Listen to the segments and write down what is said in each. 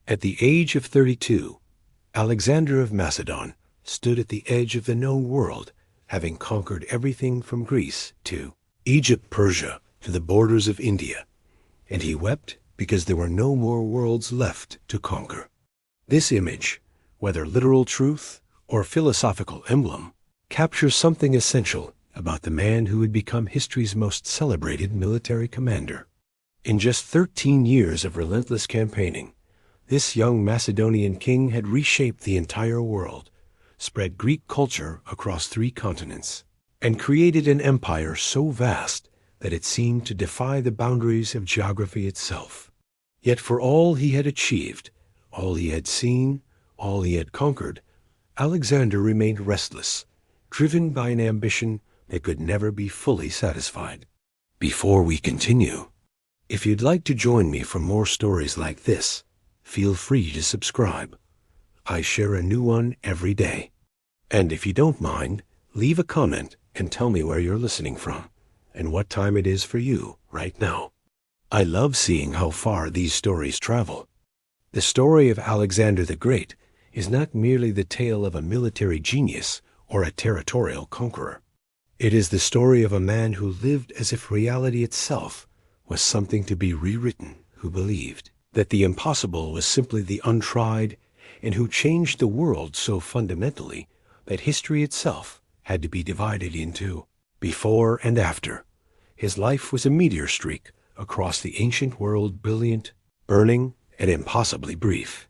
At the age of 32, Alexander of Macedon stood at the edge of the known world, having conquered everything from Greece to Egypt, Persia, to the borders of India, and he wept because there were no more worlds left to conquer. This image, whether literal truth or philosophical emblem, captures something essential about the man who would become history's most celebrated military commander. In just 13 years of relentless campaigning, this young Macedonian king had reshaped the entire world, spread Greek culture across 3 continents, and created an empire so vast that it seemed to defy the boundaries of geography itself. Yet for all he had achieved, all he had seen, all he had conquered, Alexander remained restless, driven by an ambition that could never be fully satisfied. Before we continue, if you'd like to join me for more stories like this, feel free to subscribe. I share a new one every day. And if you don't mind, leave a comment and tell me where you're listening from and what time it is for you right now. I love seeing how far these stories travel. The story of Alexander the Great is not merely the tale of a military genius or a territorial conqueror. It is the story of a man who lived as if reality itself was something to be rewritten, who believed that the impossible was simply the untried, and who changed the world so fundamentally that history itself had to be divided into before and after. His life was a meteor streak across the ancient world, brilliant, burning, and impossibly brief.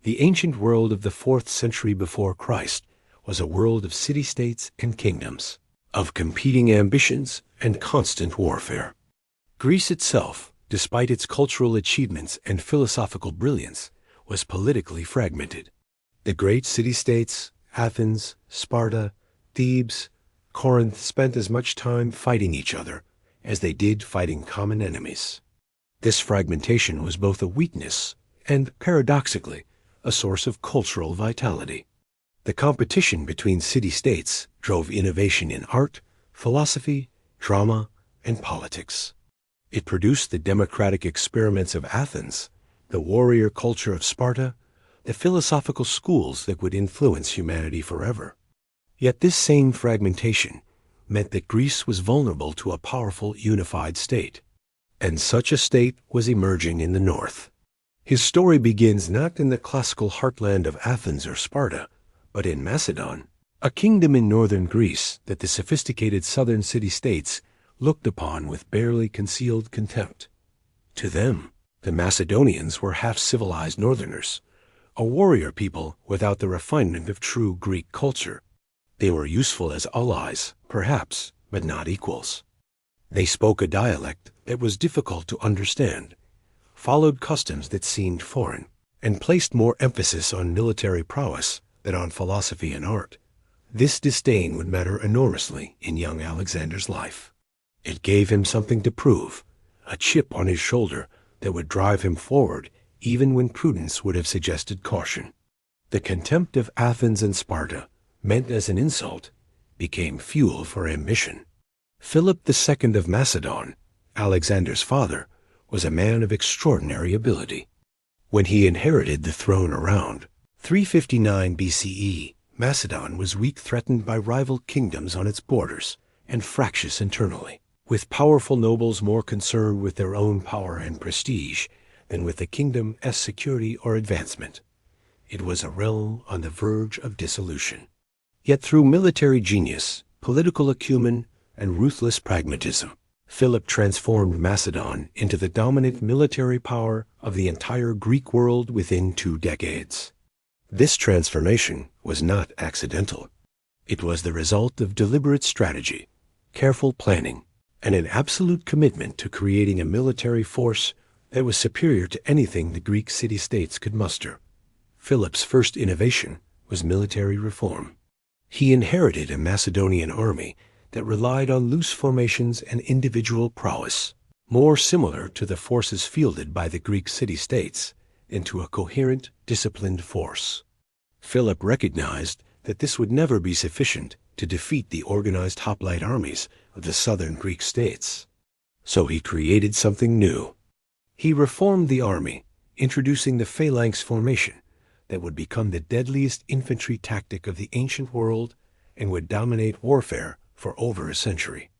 The ancient world of the 4th century before Christ was a world of city-states and kingdoms, of competing ambitions and constant warfare. Greece itself, despite its cultural achievements and philosophical brilliance, was politically fragmented. The great city-states, Athens, Sparta, Thebes, Corinth, spent as much time fighting each other as they did fighting common enemies. This fragmentation was both a weakness and, paradoxically, a source of cultural vitality. The competition between city-states drove innovation in art, philosophy, drama, and politics. It produced the democratic experiments of Athens, the warrior culture of Sparta, the philosophical schools that would influence humanity forever. Yet this same fragmentation meant that Greece was vulnerable to a powerful unified state, and such a state was emerging in the north. His story begins not in the classical heartland of Athens or Sparta, but in Macedon, a kingdom in northern Greece that the sophisticated southern city-states looked upon with barely concealed contempt. To them, the Macedonians were half-civilized northerners, a warrior people without the refinement of true Greek culture. They were useful as allies, perhaps, but not equals. They spoke a dialect that was difficult to understand, followed customs that seemed foreign, and placed more emphasis on military prowess than on philosophy and art. This disdain would matter enormously in young Alexander's life. It gave him something to prove, a chip on his shoulder that would drive him forward even when prudence would have suggested caution. The contempt of Athens and Sparta, meant as an insult, became fuel for ambition. Philip II of Macedon, Alexander's father, was a man of extraordinary ability. When he inherited the throne around 359 BCE, Macedon was weak, threatened by rival kingdoms on its borders, and fractious internally, with powerful nobles more concerned with their own power and prestige than with the kingdom's security or advancement. It was a realm on the verge of dissolution. Yet through military genius, political acumen, and ruthless pragmatism, Philip transformed Macedon into the dominant military power of the entire Greek world within 2 decades. This transformation was not accidental. It was the result of deliberate strategy, careful planning, and an absolute commitment to creating a military force that was superior to anything the Greek city-states could muster. Philip's first innovation was military reform. He inherited a Macedonian army that relied on loose formations and individual prowess, more similar to the forces fielded by the Greek city-states than to a coherent, disciplined force. Philip recognized that this would never be sufficient to defeat the organized hoplite armies of the southern Greek states. So he created something new. He reformed the army, introducing the phalanx formation that would become the deadliest infantry tactic of the ancient world and would dominate warfare for over a century.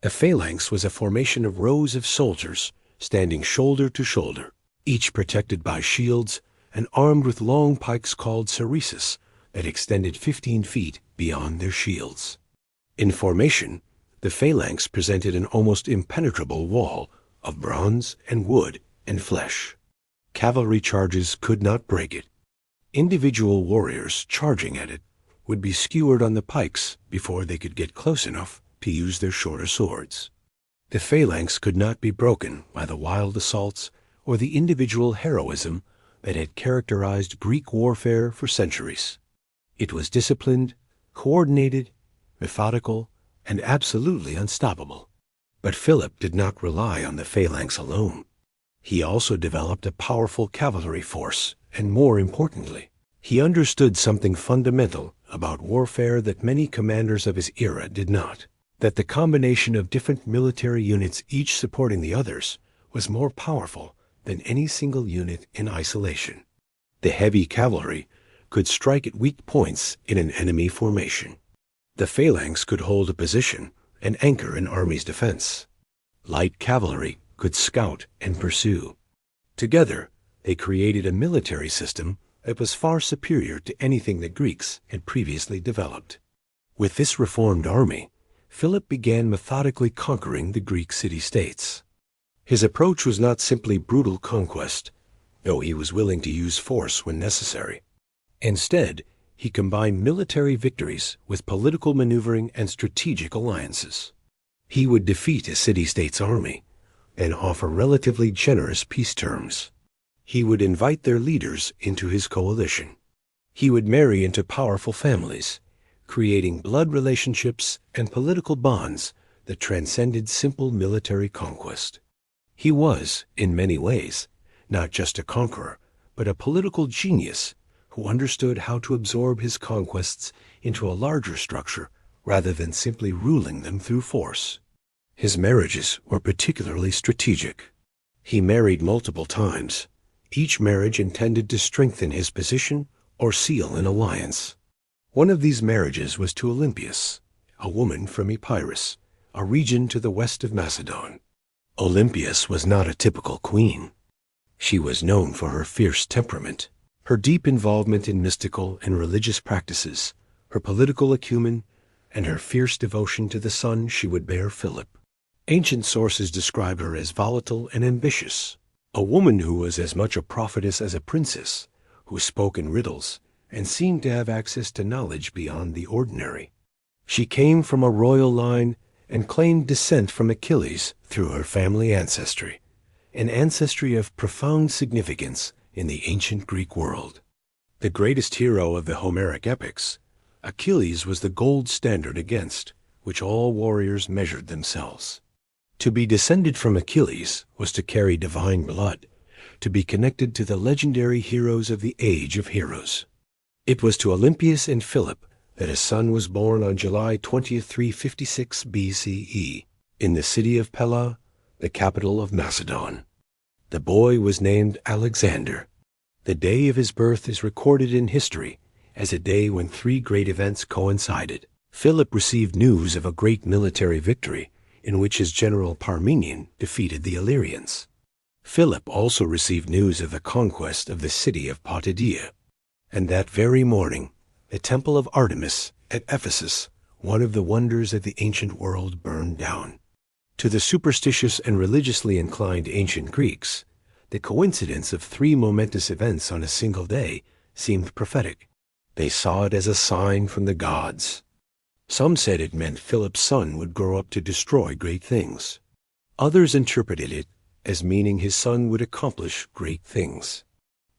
A phalanx was a formation of rows of soldiers standing shoulder to shoulder, each protected by shields and armed with long pikes called sarissas that extended 15 feet beyond their shields. In formation, the phalanx presented an almost impenetrable wall of bronze and wood and flesh. Cavalry charges could not break it. Individual warriors charging at it would be skewered on the pikes before they could get close enough to use their shorter swords. The phalanx could not be broken by the wild assaults or the individual heroism that had characterized Greek warfare for centuries. It was disciplined, coordinated, methodical, and absolutely unstoppable. But Philip did not rely on the phalanx alone. He also developed a powerful cavalry force, and more importantly, he understood something fundamental about warfare that many commanders of his era did not, that the combination of different military units, each supporting the others, was more powerful than any single unit in isolation. The heavy cavalry could strike at weak points in an enemy formation. The phalanx could hold a position and anchor an army's defense. Light cavalry could scout and pursue. Together, they created a military system that was far superior to anything the Greeks had previously developed. With this reformed army, Philip began methodically conquering the Greek city-states. His approach was not simply brutal conquest, though he was willing to use force when necessary. Instead, he combined military victories with political maneuvering and strategic alliances. He would defeat a city-state's army and offer relatively generous peace terms. He would invite their leaders into his coalition. He would marry into powerful families, creating blood relationships and political bonds that transcended simple military conquest. He was, in many ways, not just a conqueror, but a political genius who understood how to absorb his conquests into a larger structure rather than simply ruling them through force. His marriages were particularly strategic. He married multiple times, each marriage intended to strengthen his position or seal an alliance. One of these marriages was to Olympias, a woman from Epirus, a region to the west of Macedon. Olympias was not a typical queen. She was known for her fierce temperament, her deep involvement in mystical and religious practices, her political acumen, and her fierce devotion to the son she would bear Philip. Ancient sources describe her as volatile and ambitious, a woman who was as much a prophetess as a princess, who spoke in riddles and seemed to have access to knowledge beyond the ordinary. She came from a royal line and claimed descent from Achilles through her family ancestry, an ancestry of profound significance in the ancient Greek world. The greatest hero of the Homeric epics, Achilles was the gold standard against which all warriors measured themselves. To be descended from Achilles was to carry divine blood, to be connected to the legendary heroes of the Age of Heroes. It was to Olympias and Philip that a son was born on July 20th, 356 BCE, in the city of Pella, the capital of Macedon. The boy was named Alexander. The day of his birth is recorded in history as a day when three great events coincided. Philip received news of a great military victory in which his general Parmenion defeated the Illyrians. Philip also received news of the conquest of the city of Potidaea. And that very morning, the temple of Artemis at Ephesus, one of the wonders of the ancient world, burned down. To the superstitious and religiously inclined ancient Greeks, the coincidence of three momentous events on a single day seemed prophetic. They saw it as a sign from the gods. Some said it meant Philip's son would grow up to destroy great things. Others interpreted it as meaning his son would accomplish great things.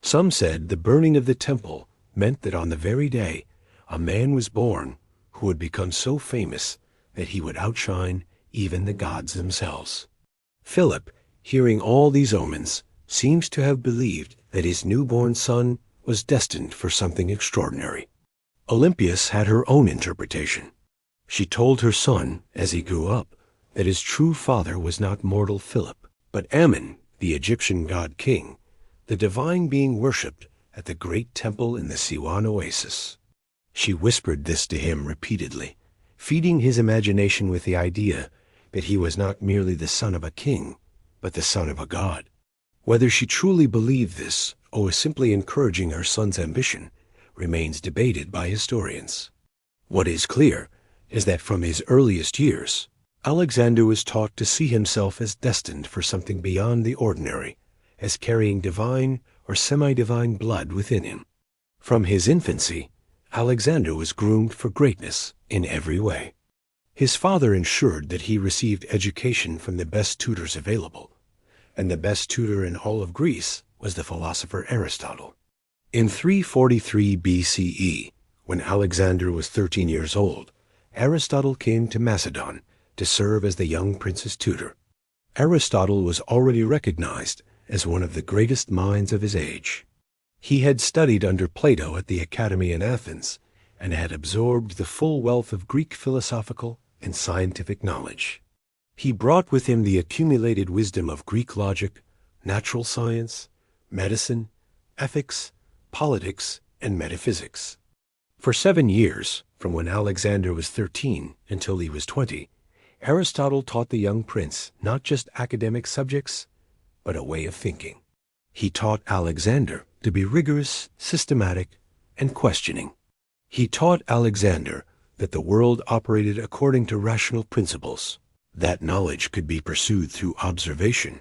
Some said the burning of the temple meant that on the very day a man was born who would become so famous that he would outshine even the gods themselves. Philip, hearing all these omens, seems to have believed that his newborn son was destined for something extraordinary. Olympias had her own interpretation. She told her son, as he grew up, that his true father was not mortal Philip, but Ammon, the Egyptian god king, the divine being worshipped at the great temple in the Siwan oasis. She whispered this to him repeatedly, feeding his imagination with the idea that he was not merely the son of a king, but the son of a god. Whether she truly believed this, or was simply encouraging her son's ambition, remains debated by historians. What is clear is that from his earliest years, Alexander was taught to see himself as destined for something beyond the ordinary, as carrying divine or semi-divine blood within him. From his infancy, Alexander was groomed for greatness in every way. His father ensured that he received education from the best tutors available, and the best tutor in all of Greece was the philosopher Aristotle. In 343 BCE, when Alexander was 13 years old, Aristotle came to Macedon to serve as the young prince's tutor. Aristotle was already recognized as one of the greatest minds of his age. He had studied under Plato at the Academy in Athens and had absorbed the full wealth of Greek philosophical and scientific knowledge. He brought with him the accumulated wisdom of Greek logic, natural science, medicine, ethics, politics, and metaphysics. For 7 years, from when Alexander was 13 until he was 20, Aristotle taught the young prince not just academic subjects, but a way of thinking. He taught Alexander to be rigorous, systematic, and questioning. He taught Alexander that the world operated according to rational principles, that knowledge could be pursued through observation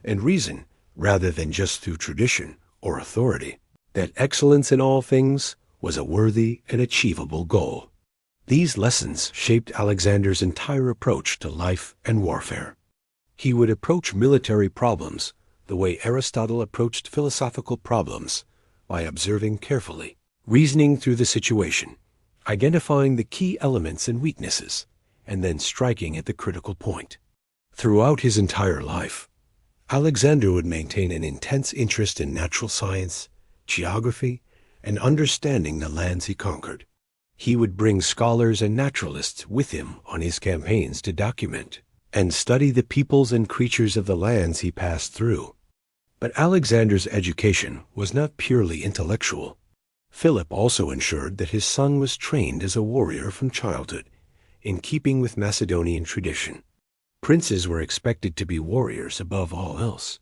and reason rather than just through tradition or authority, that excellence in all things was a worthy and achievable goal. These lessons shaped Alexander's entire approach to life and warfare. He would approach military problems the way Aristotle approached philosophical problems, by observing carefully, reasoning through the situation, identifying the key elements and weaknesses, and then striking at the critical point. Throughout his entire life, Alexander would maintain an intense interest in natural science, geography, and understanding the lands he conquered. He would bring scholars and naturalists with him on his campaigns to document and study the peoples and creatures of the lands he passed through. But Alexander's education was not purely intellectual. Philip also ensured that his son was trained as a warrior from childhood, in keeping with Macedonian tradition. Princes were expected to be warriors above all else,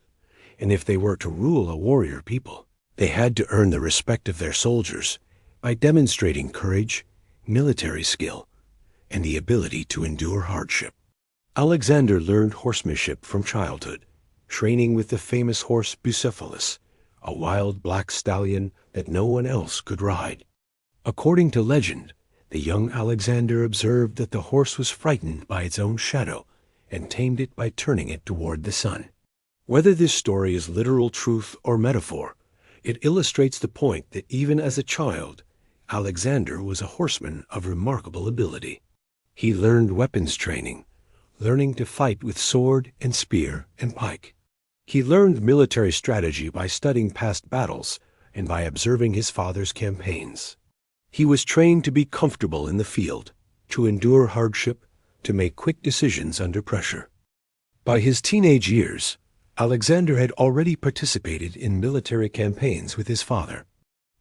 and if they were to rule a warrior people, they had to earn the respect of their soldiers by demonstrating courage, military skill, and the ability to endure hardship. Alexander learned horsemanship from childhood, training with the famous horse Bucephalus, a wild black stallion that no one else could ride. According to legend, the young Alexander observed that the horse was frightened by its own shadow and tamed it by turning it toward the sun. Whether this story is literal truth or metaphor, it illustrates the point that even as a child, Alexander was a horseman of remarkable ability. He learned weapons training, learning to fight with sword and spear and pike. He learned military strategy by studying past battles and by observing his father's campaigns. He was trained to be comfortable in the field, to endure hardship, to make quick decisions under pressure. By his teenage years, Alexander had already participated in military campaigns with his father.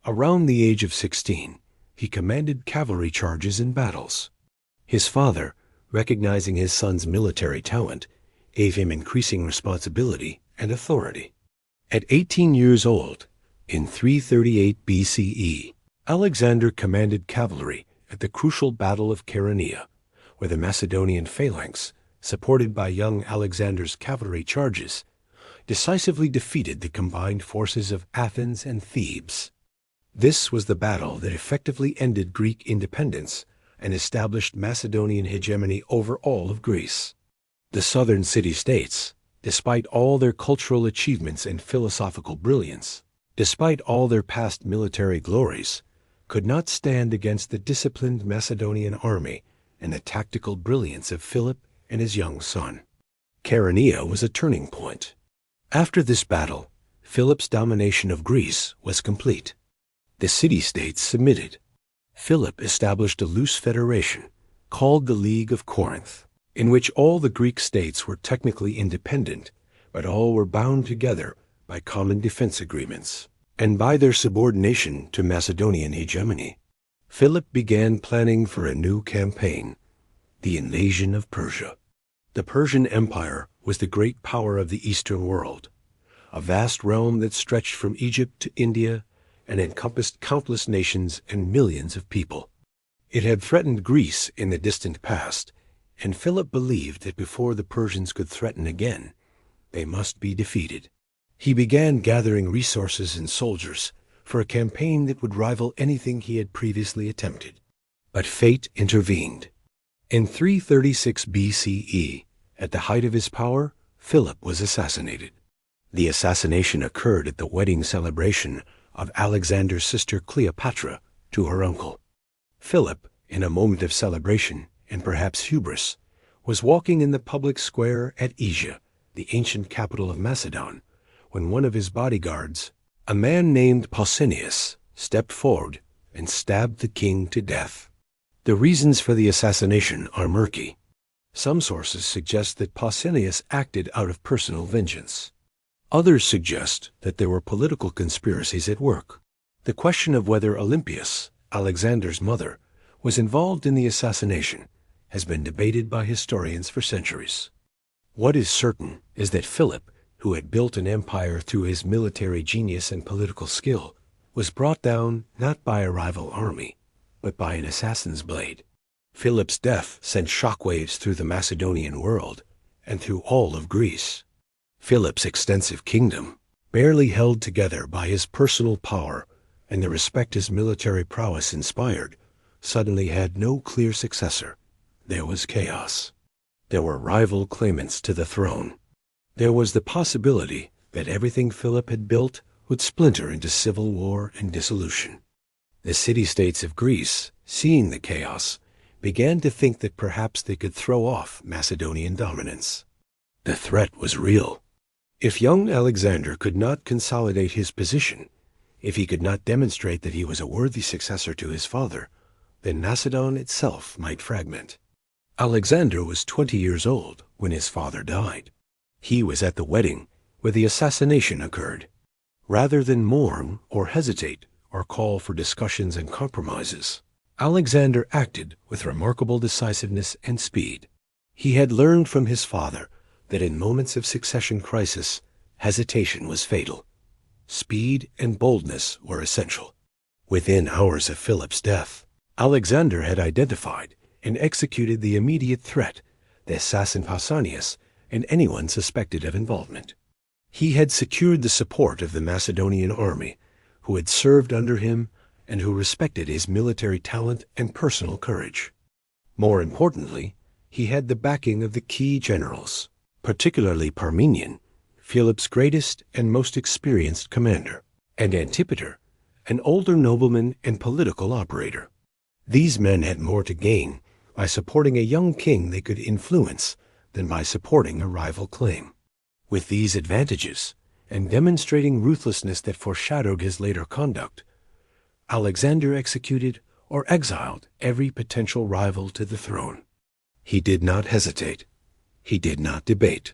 Around the age of 16, he commanded cavalry charges in battles. His father, recognizing his son's military talent, gave him increasing responsibility and authority. At 18 years old, in 338 BCE, Alexander commanded cavalry at the crucial Battle of Chaeronea, where the Macedonian phalanx, supported by young Alexander's cavalry charges, decisively defeated the combined forces of Athens and Thebes. This was the battle that effectively ended Greek independence and established Macedonian hegemony over all of Greece. The southern city-states, despite all their cultural achievements and philosophical brilliance, despite all their past military glories, could not stand against the disciplined Macedonian army and the tactical brilliance of Philip and his young son. Chaeronea was a turning point. After this battle, Philip's domination of Greece was complete. The city-states submitted. Philip established a loose federation called the League of Corinth. in which all the Greek states were technically independent, but all were bound together by common defense agreements and by their subordination to Macedonian hegemony. Philip began planning for a new campaign, the invasion of Persia. The Persian Empire was the great power of the Eastern world, a vast realm that stretched from Egypt to India and encompassed countless nations and millions of people. It had threatened Greece in the distant past, and Philip believed that before the Persians could threaten again, they must be defeated. He began gathering resources and soldiers for a campaign that would rival anything he had previously attempted. But fate intervened. In 336 BCE, at the height of his power, Philip was assassinated. The assassination occurred at the wedding celebration of Alexander's sister Cleopatra to her uncle. Philip, in a moment of celebration and perhaps hubris, was walking in the public square at Asia, the ancient capital of Macedon, when one of his bodyguards, a man named Pausanias, stepped forward and stabbed the king to death. The reasons for the assassination are murky. Some sources suggest that Pausanias acted out of personal vengeance. Others suggest that there were political conspiracies at work. The question of whether Olympias, Alexander's mother, was involved in the assassination has been debated by historians for centuries. What is certain is that Philip, who had built an empire through his military genius and political skill, was brought down not by a rival army, but by an assassin's blade. Philip's death sent shockwaves through the Macedonian world and through all of Greece. Philip's extensive kingdom, barely held together by his personal power and the respect his military prowess inspired, suddenly had no clear successor. There was chaos. There were rival claimants to the throne. There was the possibility that everything Philip had built would splinter into civil war and dissolution. The city-states of Greece, seeing the chaos, began to think that perhaps they could throw off Macedonian dominance. The threat was real. If young Alexander could not consolidate his position, if he could not demonstrate that he was a worthy successor to his father, then Macedon itself might fragment. Alexander was 20 years old when his father died. He was at the wedding where the assassination occurred. Rather than mourn or hesitate or call for discussions and compromises, Alexander acted with remarkable decisiveness and speed. He had learned from his father that in moments of succession crisis, hesitation was fatal. Speed and boldness were essential. Within hours of Philip's death, Alexander had identified and executed the immediate threat, the assassin Pausanias, and anyone suspected of involvement. He had secured the support of the Macedonian army, who had served under him and who respected his military talent and personal courage. More importantly, he had the backing of the key generals, particularly Parmenion, Philip's greatest and most experienced commander, and Antipater, an older nobleman and political operator. These men had more to gain by supporting a young king they could influence than by supporting a rival claim. With these advantages, and demonstrating ruthlessness that foreshadowed his later conduct, Alexander executed or exiled every potential rival to the throne. He did not hesitate. He did not debate.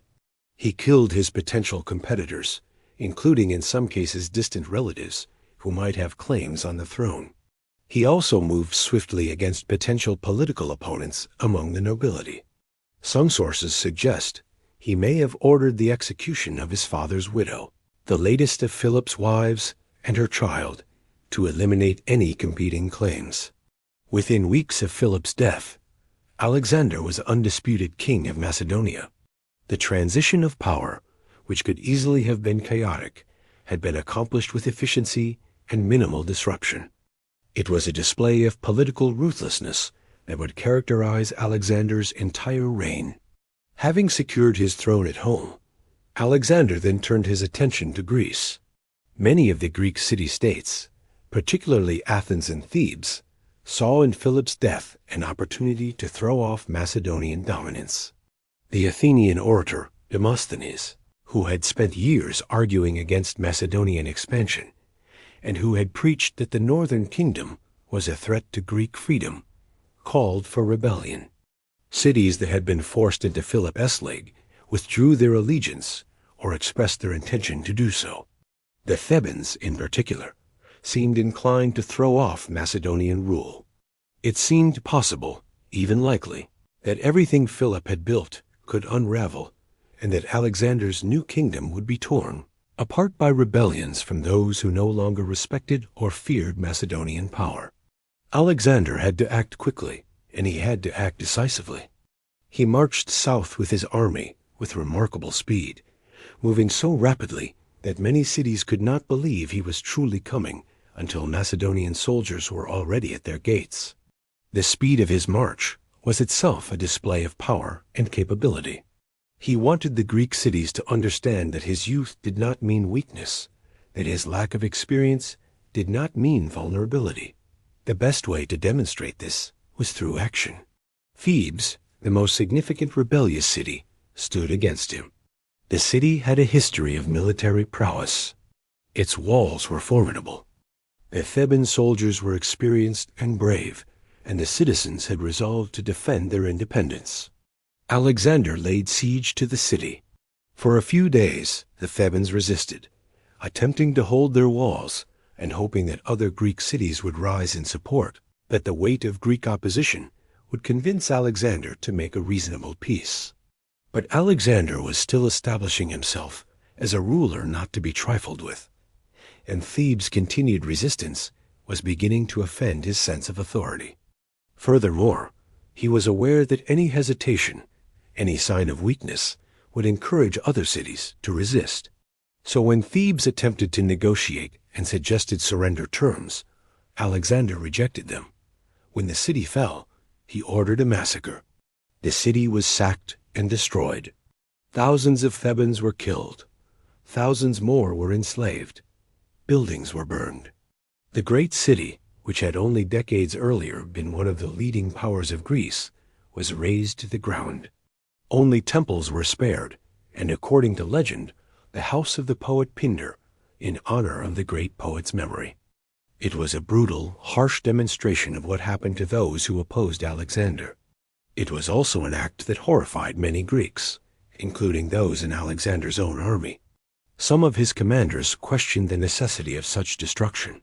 He killed his potential competitors, including in some cases distant relatives who might have claims on the throne. He also moved swiftly against potential political opponents among the nobility. Some sources suggest he may have ordered the execution of his father's widow, the latest of Philip's wives, and her child, to eliminate any competing claims. Within weeks of Philip's death, Alexander was undisputed king of Macedonia. The transition of power, which could easily have been chaotic, had been accomplished with efficiency and minimal disruption. It was a display of political ruthlessness that would characterize Alexander's entire reign. Having secured his throne at home, Alexander then turned his attention to Greece. Many of the Greek city-states, particularly Athens and Thebes, saw in Philip's death an opportunity to throw off Macedonian dominance. The Athenian orator Demosthenes, who had spent years arguing against Macedonian expansion, and who had preached that the northern kingdom was a threat to Greek freedom, called for rebellion. Cities that had been forced into Philip's league withdrew their allegiance or expressed their intention to do so. The Thebans, in particular, seemed inclined to throw off Macedonian rule. It seemed possible, even likely, that everything Philip had built could unravel, and that Alexander's new kingdom would be torn apart by rebellions from those who no longer respected or feared Macedonian power. Alexander had to act quickly, and he had to act decisively. He marched south with his army with remarkable speed, moving so rapidly that many cities could not believe he was truly coming until Macedonian soldiers were already at their gates. The speed of his march was itself a display of power and capability. He wanted the Greek cities to understand that his youth did not mean weakness, that his lack of experience did not mean vulnerability. The best way to demonstrate this was through action. Thebes, the most significant rebellious city, stood against him. The city had a history of military prowess. Its walls were formidable. The Theban soldiers were experienced and brave, and the citizens had resolved to defend their independence. Alexander laid siege to the city. For a few days the Thebans resisted, attempting to hold their walls and hoping that other Greek cities would rise in support, that the weight of Greek opposition would convince Alexander to make a reasonable peace. But Alexander was still establishing himself as a ruler not to be trifled with, and Thebes' continued resistance was beginning to offend his sense of authority. Furthermore, he was aware that any hesitation, any sign of weakness, would encourage other cities to resist. So when Thebes attempted to negotiate and suggested surrender terms, Alexander rejected them. When the city fell, he ordered a massacre. The city was sacked and destroyed. Thousands of Thebans were killed. Thousands more were enslaved. Buildings were burned. The great city, which had only decades earlier been one of the leading powers of Greece, was razed to the ground. Only temples were spared, and according to legend, the house of the poet Pindar, in honor of the great poet's memory. It was a brutal, harsh demonstration of what happened to those who opposed Alexander. It was also an act that horrified many Greeks, including those in Alexander's own army. Some of his commanders questioned the necessity of such destruction.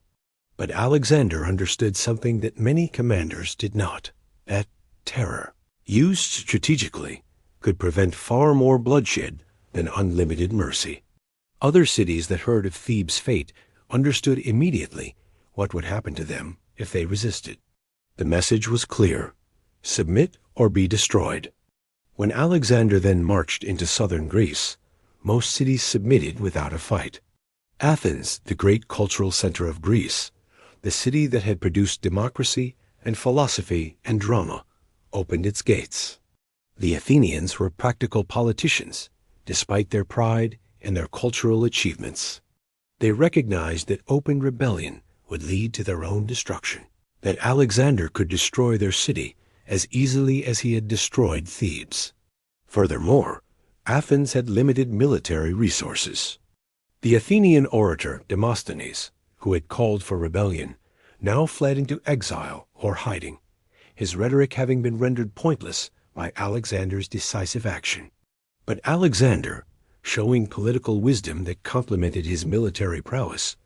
But Alexander understood something that many commanders did not, that terror, used strategically, could prevent far more bloodshed than unlimited mercy. Other cities that heard of Thebes' fate understood immediately what would happen to them if they resisted. The message was clear: submit or be destroyed. When Alexander then marched into southern Greece, most cities submitted without a fight. Athens, the great cultural center of Greece, the city that had produced democracy and philosophy and drama, opened its gates. The Athenians were practical politicians, despite their pride and their cultural achievements. They recognized that open rebellion would lead to their own destruction, that Alexander could destroy their city as easily as he had destroyed Thebes. Furthermore, Athens had limited military resources. The Athenian orator Demosthenes, who had called for rebellion, now fled into exile or hiding, his rhetoric having been rendered pointless by Alexander's decisive action. But Alexander, showing political wisdom that complemented his military prowess,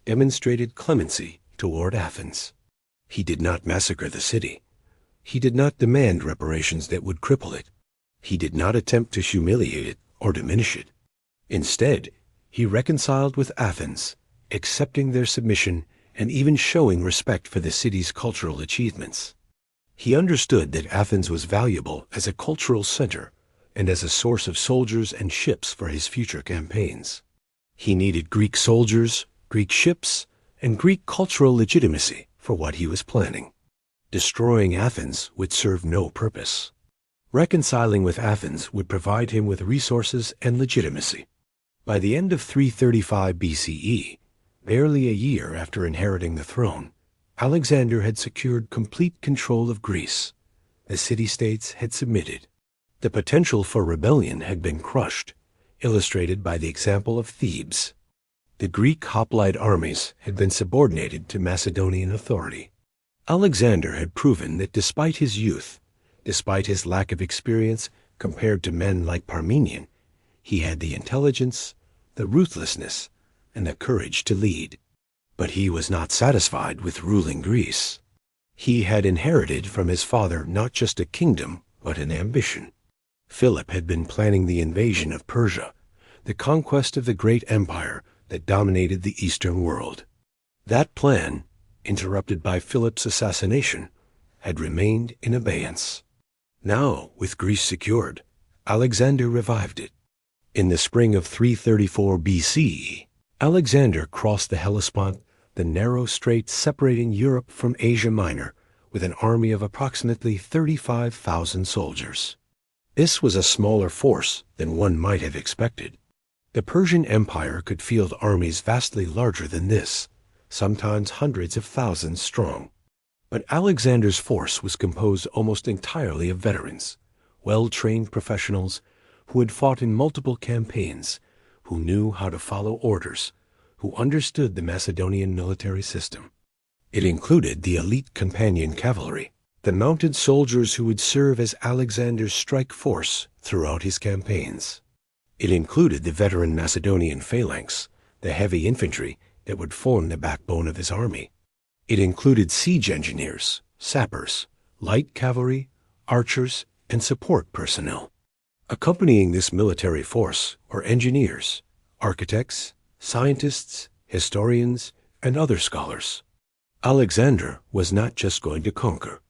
demonstrated clemency toward Athens. He did not massacre the city. He did not demand reparations that would cripple it. He did not attempt to humiliate it or diminish it. Instead, he reconciled with Athens, accepting their submission and even showing respect for the city's cultural achievements. He understood that Athens was valuable as a cultural center and as a source of soldiers and ships for his future campaigns. He needed Greek soldiers, Greek ships, and Greek cultural legitimacy for what he was planning. Destroying Athens would serve no purpose. Reconciling with Athens would provide him with resources and legitimacy. By the end of 335 BCE, barely a year after inheriting the throne, Alexander had secured complete control of Greece. The city-states had submitted. The potential for rebellion had been crushed, illustrated by the example of Thebes. The Greek hoplite armies had been subordinated to Macedonian authority. Alexander had proven that despite his youth, Despite his lack of experience compared to men like Parmenion, he had the intelligence, the ruthlessness, and the courage to lead. But he was not satisfied with ruling Greece. He had inherited from his father not just a kingdom, but an ambition. Philip had been planning the invasion of Persia, the conquest of the great empire that dominated the Eastern world. That plan, interrupted by Philip's assassination, had remained in abeyance. Now, with Greece secured, Alexander revived it. In the spring of 334 BCE, Alexander crossed the Hellespont, the narrow strait separating Europe from Asia Minor, with an army of approximately 35,000 soldiers. This was a smaller force than one might have expected. The Persian Empire could field armies vastly larger than this, sometimes hundreds of thousands strong. But Alexander's force was composed almost entirely of veterans, well-trained professionals who had fought in multiple campaigns, who knew how to follow orders, who understood the Macedonian military system. It included the elite companion cavalry, the mounted soldiers who would serve as Alexander's strike force throughout his campaigns. It included the veteran Macedonian phalanx, the heavy infantry that would form the backbone of his army. It included siege engineers, sappers, light cavalry, archers, and support personnel. Accompanying this military force were engineers, architects, scientists, historians, and other scholars. Alexander was not just going to conquer.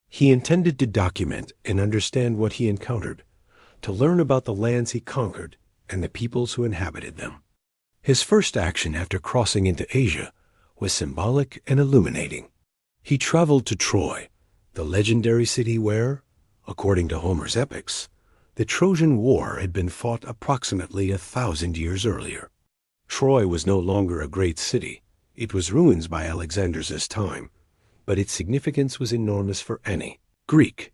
He intended to document and understand what he encountered, to learn about the lands he conquered and the peoples who inhabited them. His first action after crossing into Asia was symbolic and illuminating. He traveled to Troy, the legendary city where, according to Homer's epics, the Trojan War had been fought approximately 1,000 years earlier. Troy was no longer a great city. It was ruins by Alexander's time, but its significance was enormous for any Greek.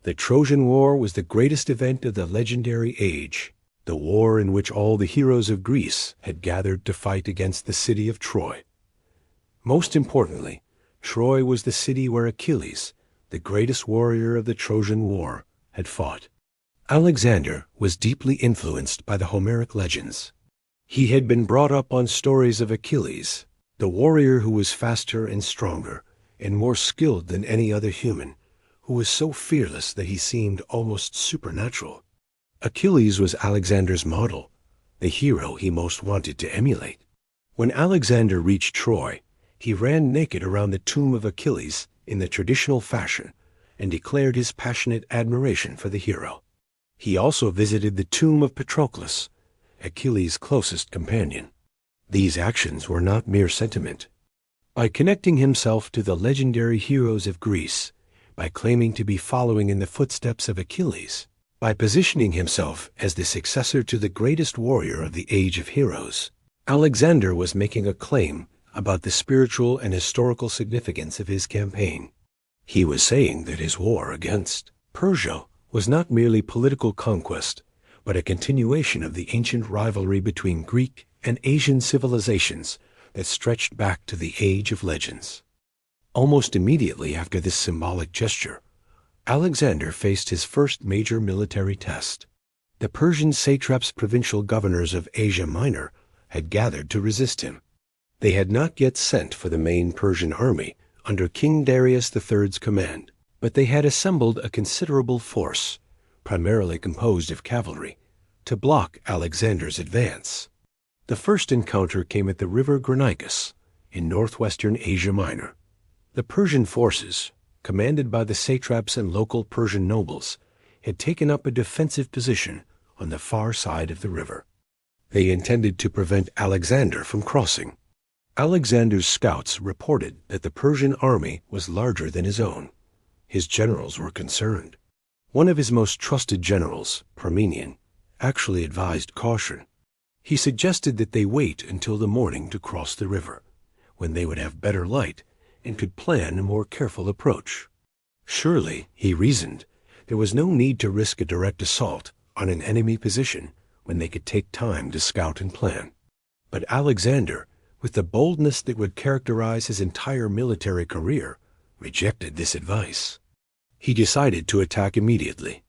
The Trojan War was the greatest event of the legendary age, the war in which all the heroes of Greece had gathered to fight against the city of Troy. Most importantly, Troy was the city where Achilles, the greatest warrior of the Trojan War, had fought. Alexander was deeply influenced by the Homeric legends. He had been brought up on stories of Achilles, the warrior who was faster and stronger and more skilled than any other human, who was so fearless that he seemed almost supernatural. Achilles was Alexander's model, the hero he most wanted to emulate. When Alexander reached Troy, he ran naked around the tomb of Achilles in the traditional fashion and declared his passionate admiration for the hero. He also visited the tomb of Patroclus, Achilles' closest companion. These actions were not mere sentiment. By connecting himself to the legendary heroes of Greece, by claiming to be following in the footsteps of Achilles, by positioning himself as the successor to the greatest warrior of the age of heroes, Alexander was making a claim about the spiritual and historical significance of his campaign. He was saying that his war against Persia was not merely political conquest, but a continuation of the ancient rivalry between Greek and Asian civilizations that stretched back to the age of legends. Almost immediately after this symbolic gesture, Alexander faced his first major military test. The Persian satraps, provincial governors of Asia Minor, had gathered to resist him. They had not yet sent for the main Persian army under King Darius III's command, but they had assembled a considerable force, primarily composed of cavalry, to block Alexander's advance. The first encounter came at the river Granicus in northwestern Asia Minor. The Persian forces, commanded by the satraps and local Persian nobles, had taken up a defensive position on the far side of the river. They intended to prevent Alexander from crossing. Alexander's scouts reported that the Persian army was larger than his own. His generals were concerned. One of his most trusted generals, Parmenion, actually advised caution. He suggested that they wait until the morning to cross the river, when they would have better light and could plan a more careful approach. Surely, he reasoned, there was no need to risk a direct assault on an enemy position when they could take time to scout and plan. But Alexander, with the boldness that would characterize his entire military career, rejected this advice. he decided to attack immediately.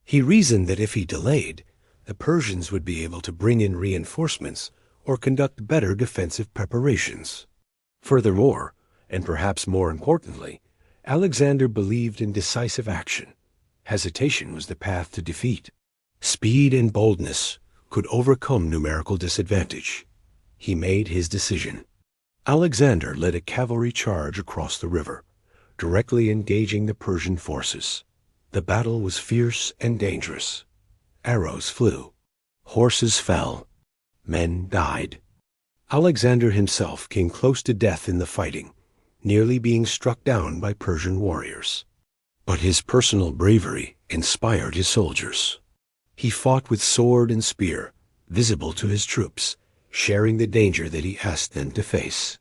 He reasoned that if he delayed, the Persians would be able to bring in reinforcements or conduct better defensive preparations. Furthermore, and perhaps more importantly, Alexander believed in decisive action. Hesitation was the path to defeat. Speed and boldness could overcome numerical disadvantage. He made his decision. Alexander led a cavalry charge across the river, directly engaging the Persian forces. The battle was fierce and dangerous. Arrows flew. Horses fell. Men died. Alexander himself came close to death in the fighting, nearly being struck down by Persian warriors. But his personal bravery inspired his soldiers. He fought with sword and spear, visible to his troops, sharing the danger that he asked them to face.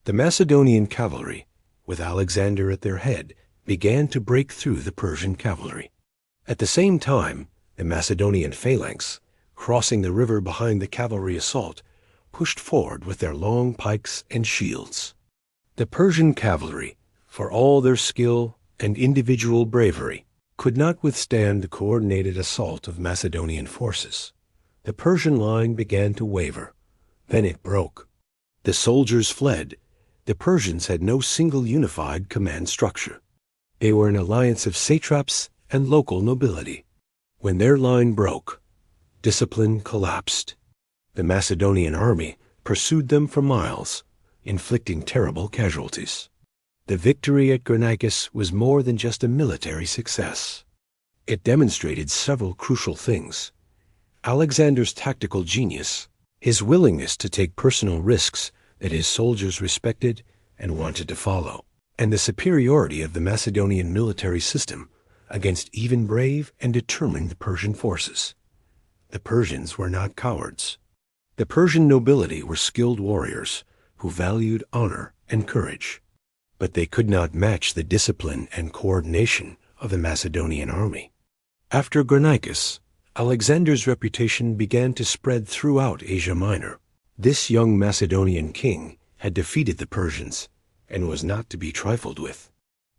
The Macedonian cavalry, with Alexander at their head, began to break through the Persian cavalry. At the same time, the Macedonian phalanx, crossing the river behind the cavalry assault, pushed forward with their long pikes and shields. The Persian cavalry, for all their skill and individual bravery, could not withstand the coordinated assault of Macedonian forces. The Persian line began to waver. Then it broke. The soldiers fled. The Persians had no single unified command structure. They were an alliance of satraps and local nobility. When their line broke, discipline collapsed. The Macedonian army pursued them for miles, inflicting terrible casualties. The victory at Granicus was more than just a military success. It demonstrated several crucial things. Alexander's tactical genius, his willingness to take personal risks that his soldiers respected and wanted to follow, and the superiority of the Macedonian military system against even brave and determined Persian forces. The Persians were not cowards. The Persian nobility were skilled warriors who valued honor and courage. But they could not match the discipline and coordination of the Macedonian army. After Granicus, Alexander's reputation began to spread throughout Asia Minor. This young Macedonian king had defeated the Persians and was not to be trifled with.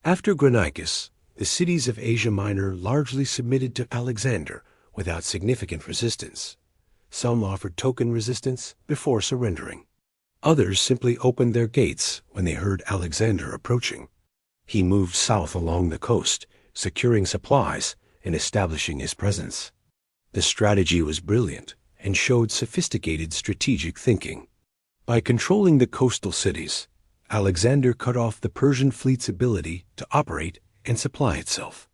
After Granicus, the cities of Asia Minor largely submitted to Alexander without significant resistance. Some offered token resistance before surrendering. Others simply opened their gates when they heard Alexander approaching. He moved south along the coast, securing supplies and establishing his presence. The strategy was brilliant and showed sophisticated strategic thinking. By controlling the coastal cities, Alexander cut off the Persian fleet's ability to operate and supply itself.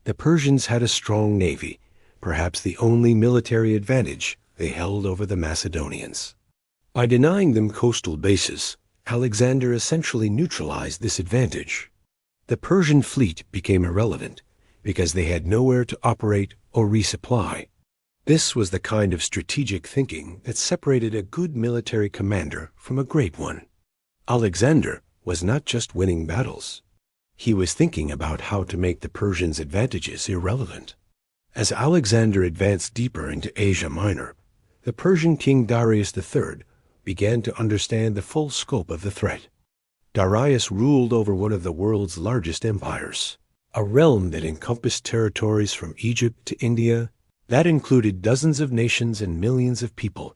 The Persians had a strong navy, perhaps the only military advantage they held over the Macedonians. By denying them coastal bases, Alexander essentially neutralized this advantage. The Persian fleet became irrelevant because they had nowhere to operate or resupply. This was the kind of strategic thinking that separated a good military commander from a great one. Alexander was not just winning battles. He was thinking about how to make the Persians' advantages irrelevant. As Alexander advanced deeper into Asia Minor, the Persian king Darius III began to understand the full scope of the threat. Darius ruled over one of the world's largest empires, a realm that encompassed territories from Egypt to India, that included dozens of nations and millions of people.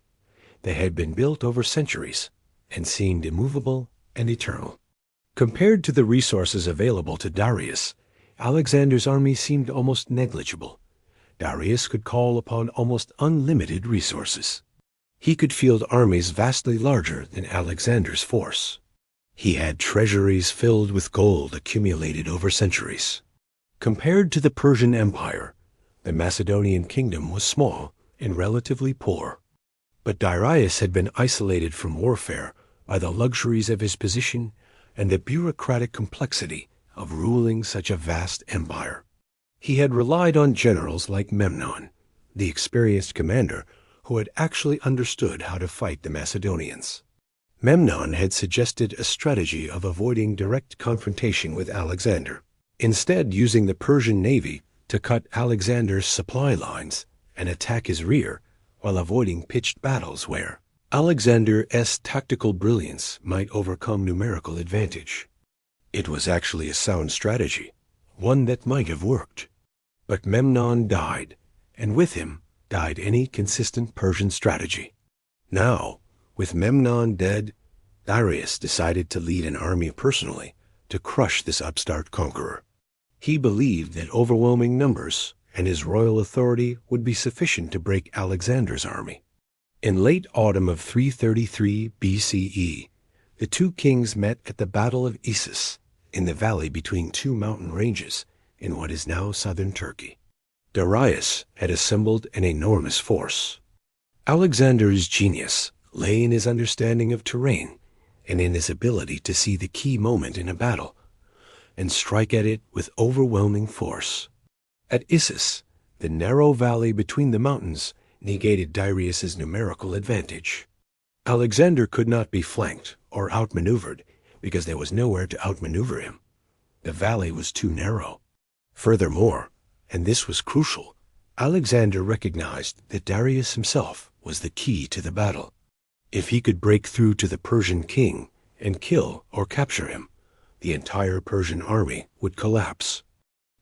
They had been built over centuries and seemed immovable and eternal. Compared to the resources available to Darius, Alexander's army seemed almost negligible. Darius could call upon almost unlimited resources. He could field armies vastly larger than Alexander's force. He had treasuries filled with gold accumulated over centuries. Compared to the Persian Empire, the Macedonian kingdom was small and relatively poor. But Darius had been isolated from warfare by the luxuries of his position and the bureaucratic complexity of ruling such a vast empire. He had relied on generals like Memnon, the experienced commander who had actually understood how to fight the Macedonians. Memnon had suggested a strategy of avoiding direct confrontation with Alexander, instead using the Persian navy to cut Alexander's supply lines and attack his rear while avoiding pitched battles where Alexander's tactical brilliance might overcome numerical advantage. It was actually a sound strategy, one that might have worked. But Memnon died, and with him died any consistent Persian strategy. Now, with Memnon dead, Darius decided to lead an army personally to crush this upstart conqueror. He believed that overwhelming numbers and his royal authority would be sufficient to break Alexander's army. In late autumn of 333 BCE, the two kings met at the Battle of Issus in the valley between two mountain ranges in what is now southern Turkey. Darius had assembled an enormous force. Alexander's genius lay in his understanding of terrain and in his ability to see the key moment in a battle and strike at it with overwhelming force. At Issus, the narrow valley between the mountains negated Darius's numerical advantage. Alexander could not be flanked or outmaneuvered because there was nowhere to outmaneuver him. The valley was too narrow. Furthermore, and this was crucial, Alexander recognized that Darius himself was the key to the battle. If he could break through to the Persian king and kill or capture him, the entire Persian army would collapse.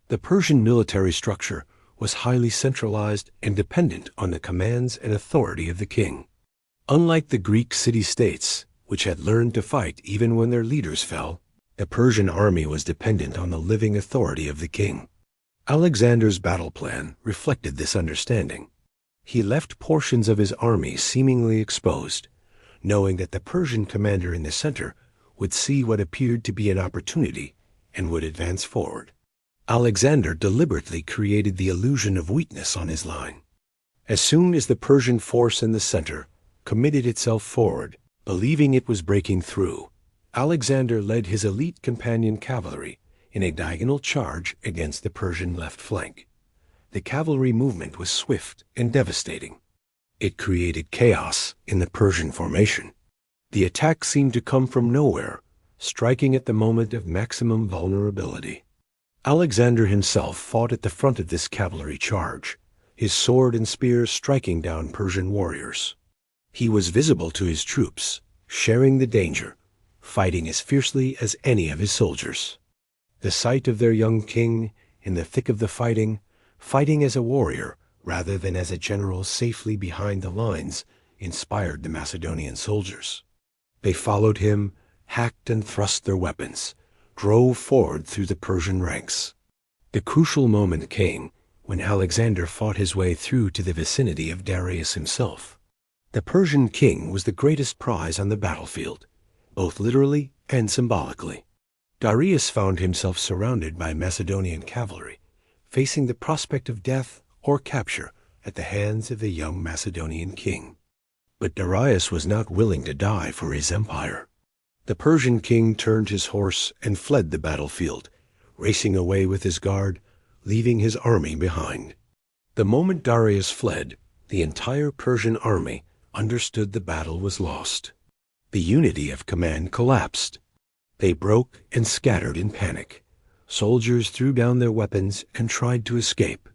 The Persian military structure was highly centralized and dependent on the commands and authority of the king. Unlike the Greek city-states, which had learned to fight even when their leaders fell, the Persian army was dependent on the living authority of the king. Alexander's battle plan reflected this understanding. He left portions of his army seemingly exposed, knowing that the Persian commander in the center would see what appeared to be an opportunity and would advance forward. Alexander deliberately created the illusion of weakness on his line. As soon as the Persian force in the center committed itself forward, believing it was breaking through, Alexander led his elite companion cavalry in a diagonal charge against the Persian left flank. The cavalry movement was swift and devastating. It created chaos in the Persian formation. The attack seemed to come from nowhere, striking at the moment of maximum vulnerability. Alexander himself fought at the front of this cavalry charge, his sword and spear striking down Persian warriors. He was visible to his troops, sharing the danger, fighting as fiercely as any of his soldiers. The sight of their young king in the thick of the fighting as a warrior rather than as a general safely behind the lines, inspired the Macedonian soldiers. They followed him, hacked and thrust their weapons, drove forward through the Persian ranks. The crucial moment came when Alexander fought his way through to the vicinity of Darius himself. The Persian king was the greatest prize on the battlefield, both literally and symbolically. Darius found himself surrounded by Macedonian cavalry, facing the prospect of death or capture at the hands of the young Macedonian king. But Darius was not willing to die for his empire. The Persian king turned his horse and fled the battlefield, racing away with his guard, leaving his army behind. The moment Darius fled, the entire Persian army understood the battle was lost. The unity of command collapsed. They broke and scattered in panic. Soldiers threw down their weapons and tried to escape.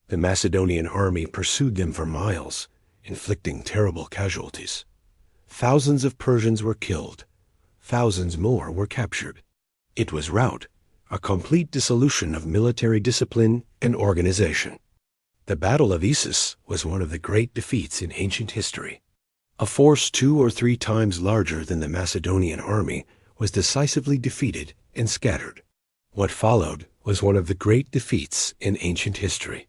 The Macedonian army pursued them for miles, inflicting terrible casualties. Thousands of Persians were killed. Thousands more were captured. It was rout, a complete dissolution of military discipline and organization. The Battle of Issus was one of the great defeats in ancient history. A force 2 or 3 times larger than the Macedonian army was decisively defeated and scattered. What followed was one of the great defeats in ancient history.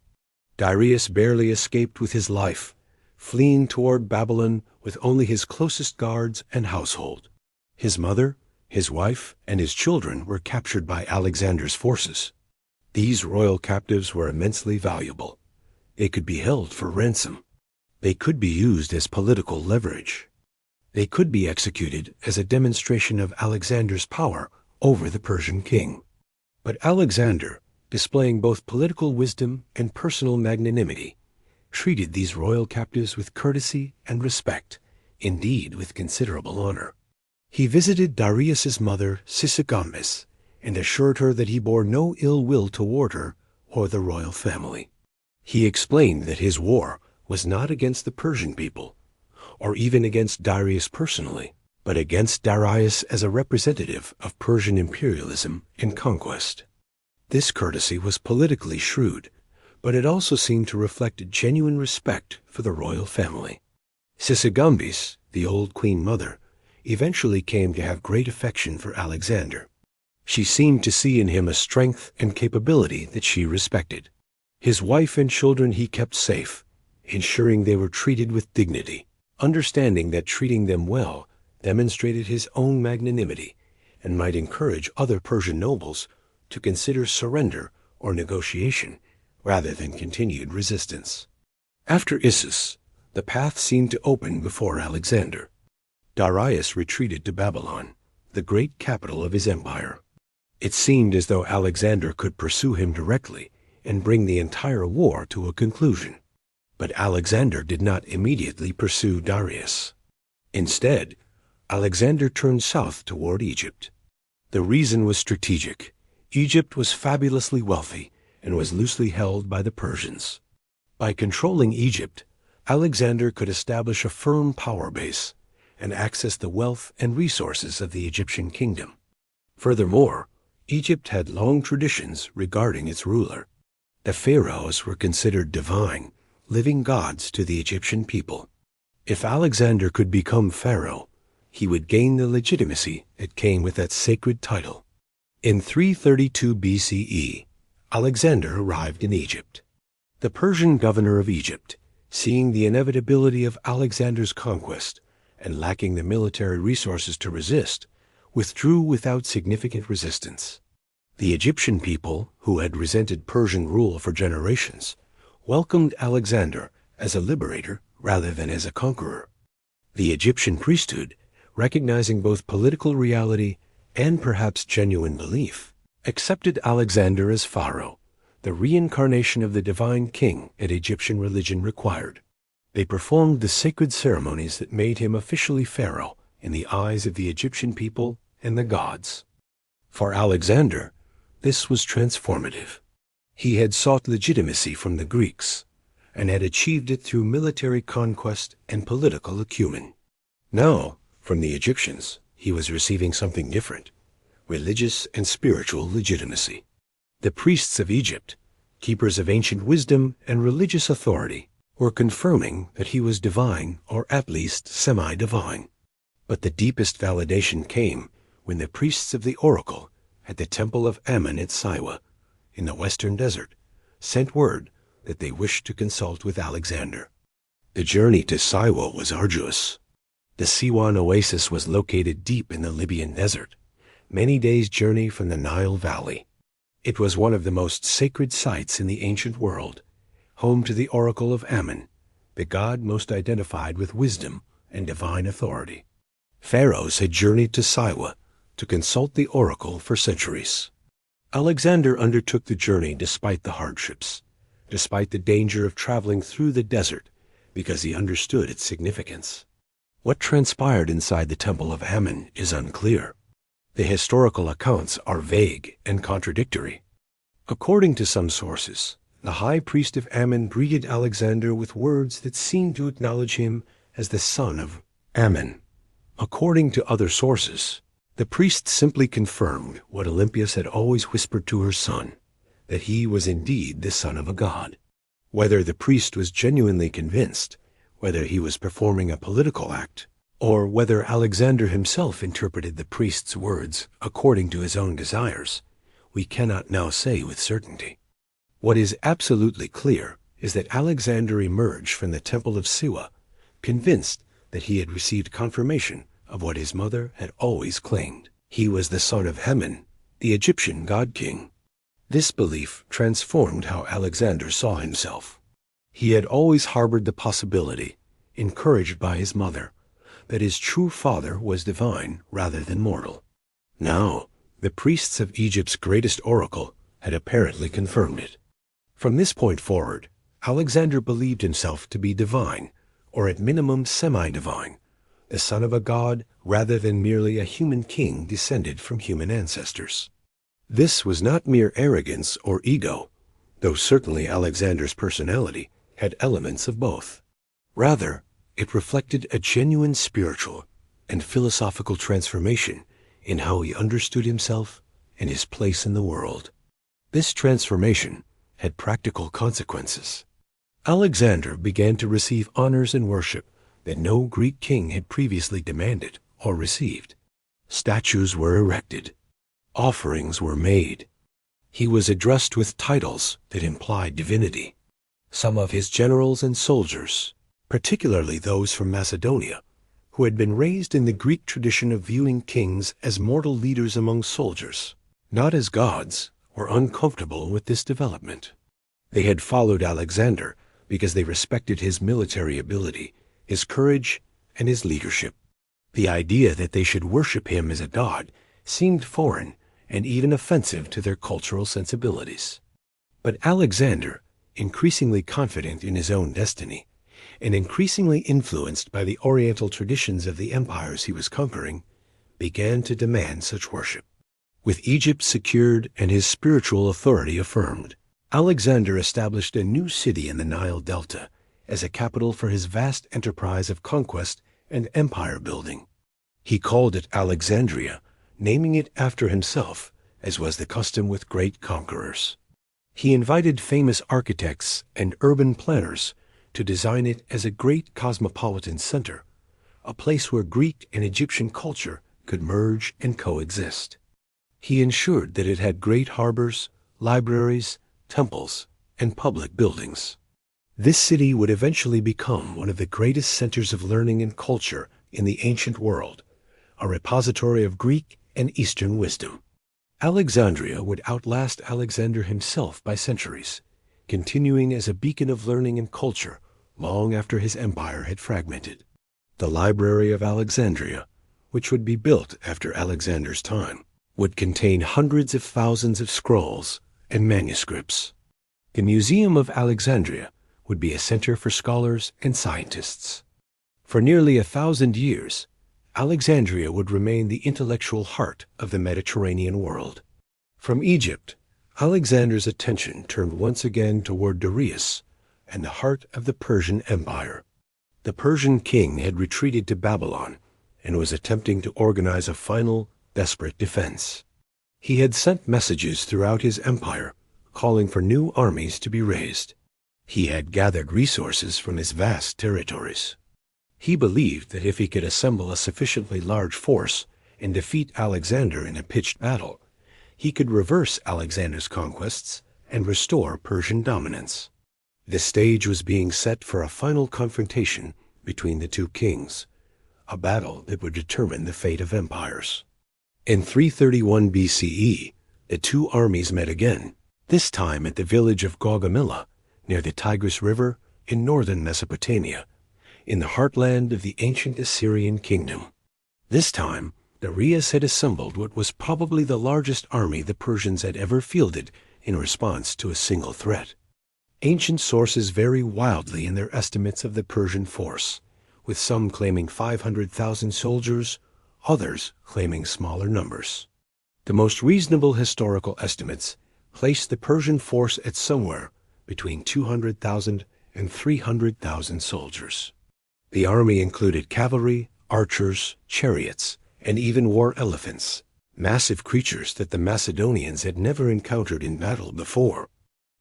Darius barely escaped with his life, fleeing toward Babylon with only his closest guards and household. His mother, his wife, and his children were captured by Alexander's forces. These royal captives were immensely valuable. They could be held for ransom. They could be used as political leverage. They could be executed as a demonstration of Alexander's power over the Persian king. But Alexander, displaying both political wisdom and personal magnanimity, treated these royal captives with courtesy and respect, indeed with considerable honor. He visited Darius's mother, Sisagombis, and assured her that he bore no ill will toward her or the royal family. He explained that his war was not against the Persian people, or even against Darius personally, but against Darius as a representative of Persian imperialism and conquest. This courtesy was politically shrewd, but it also seemed to reflect a genuine respect for the royal family. Sisigambis, the old queen mother, eventually came to have great affection for Alexander. She seemed to see in him a strength and capability that she respected. His wife and children he kept safe, ensuring they were treated with dignity, understanding that treating them well demonstrated his own magnanimity and might encourage other Persian nobles to consider surrender or negotiation rather than continued resistance. After Issus, the path seemed to open before Alexander. Darius retreated to Babylon, the great capital of his empire. It seemed as though Alexander could pursue him directly and bring the entire war to a conclusion. But Alexander did not immediately pursue Darius. Instead, Alexander turned south toward Egypt. The reason was strategic. Egypt was fabulously wealthy and was loosely held by the Persians. By controlling Egypt, Alexander could establish a firm power base and access the wealth and resources of the Egyptian kingdom. Furthermore, Egypt had long traditions regarding its ruler. The pharaohs were considered divine, living gods to the Egyptian people. If Alexander could become pharaoh, he would gain the legitimacy that came with that sacred title. In 332 BCE, Alexander arrived in Egypt. The Persian governor of Egypt, seeing the inevitability of Alexander's conquest and lacking the military resources to resist, withdrew without significant resistance. The Egyptian people, who had resented Persian rule for generations, welcomed Alexander as a liberator rather than as a conqueror. The Egyptian priesthood, recognizing both political reality and perhaps genuine belief, accepted Alexander as pharaoh, the reincarnation of the divine king that Egyptian religion required. They performed the sacred ceremonies that made him officially pharaoh in the eyes of the Egyptian people and the gods. For Alexander, this was transformative. He had sought legitimacy from the Greeks and had achieved it through military conquest and political acumen. Now, from the Egyptians, he was receiving something different: religious and spiritual legitimacy. The priests of Egypt, keepers of ancient wisdom and religious authority, were confirming that he was divine, or at least semi-divine. But the deepest validation came when the priests of the oracle at the temple of Ammon at Siwa, in the western desert, sent word that they wished to consult with Alexander. The journey to Siwa was arduous. The Siwan oasis was located deep in the Libyan desert, many days' journey from the Nile Valley. It was one of the most sacred sites in the ancient world, home to the oracle of Ammon, the god most identified with wisdom and divine authority. Pharaohs had journeyed to Siwa to consult the oracle for centuries. Alexander undertook the journey despite the hardships, despite the danger of traveling through the desert, because he understood its significance. What transpired inside the temple of Ammon is unclear. The historical accounts are vague and contradictory. According to some sources, the high priest of Ammon greeted Alexander with words that seemed to acknowledge him as the son of Ammon. According to other sources, the priest simply confirmed what Olympias had always whispered to her son, that he was indeed the son of a god. Whether the priest was genuinely convinced, whether he was performing a political act, or whether Alexander himself interpreted the priest's words according to his own desires, we cannot now say with certainty. What is absolutely clear is that Alexander emerged from the temple of Siwa, convinced that he had received confirmation of what his mother had always claimed. He was the son of Hammon, the Egyptian god-king. This belief transformed how Alexander saw himself. He had always harbored the possibility, encouraged by his mother, that his true father was divine rather than mortal. Now, the priests of Egypt's greatest oracle had apparently confirmed it. From this point forward, Alexander believed himself to be divine, or at minimum semi-divine, the son of a god rather than merely a human king descended from human ancestors. This was not mere arrogance or ego, though certainly Alexander's personality had elements of both. Rather, it reflected a genuine spiritual and philosophical transformation in how he understood himself and his place in the world. This transformation had practical consequences. Alexander began to receive honors and worship that no Greek king had previously demanded or received. Statues were erected. Offerings were made. He was addressed with titles that implied divinity. Some of his generals and soldiers, particularly those from Macedonia, who had been raised in the Greek tradition of viewing kings as mortal leaders among soldiers, not as gods, were uncomfortable with this development. They had followed Alexander because they respected his military ability, his courage, and his leadership. The idea that they should worship him as a god seemed foreign and even offensive to their cultural sensibilities. But Alexander, increasingly confident in his own destiny, and increasingly influenced by the Oriental traditions of the empires he was conquering, began to demand such worship. With Egypt secured and his spiritual authority affirmed, Alexander established a new city in the Nile Delta as a capital for his vast enterprise of conquest and empire building. He called it Alexandria, naming it after himself, as was the custom with great conquerors. He invited famous architects and urban planners to design it as a great cosmopolitan center, a place where Greek and Egyptian culture could merge and coexist. He ensured that it had great harbors, libraries, temples, and public buildings. This city would eventually become one of the greatest centers of learning and culture in the ancient world, a repository of Greek and Eastern wisdom. Alexandria would outlast Alexander himself by centuries, continuing as a beacon of learning and culture long after his empire had fragmented. The Library of Alexandria, which would be built after Alexander's time, would contain hundreds of thousands of scrolls and manuscripts. The Museum of Alexandria would be a center for scholars and scientists. For nearly 1,000 years, Alexandria would remain the intellectual heart of the Mediterranean world. From Egypt, Alexander's attention turned once again toward Darius and the heart of the Persian Empire. The Persian king had retreated to Babylon and was attempting to organize a final, desperate defense. He had sent messages throughout his empire calling for new armies to be raised. He had gathered resources from his vast territories. He believed that if he could assemble a sufficiently large force and defeat Alexander in a pitched battle, he could reverse Alexander's conquests and restore Persian dominance. The stage was being set for a final confrontation between the two kings, a battle that would determine the fate of empires. In 331 BCE, the two armies met again, this time at the village of Gaugamela, near the Tigris River in northern Mesopotamia, in the heartland of the ancient Assyrian kingdom. This time, Darius had assembled what was probably the largest army the Persians had ever fielded in response to a single threat. Ancient sources vary wildly in their estimates of the Persian force, with some claiming 500,000 soldiers, others claiming smaller numbers. The most reasonable historical estimates place the Persian force at somewhere between 200,000 and 300,000 soldiers. The army included cavalry, archers, chariots, and even war elephants, massive creatures that the Macedonians had never encountered in battle before.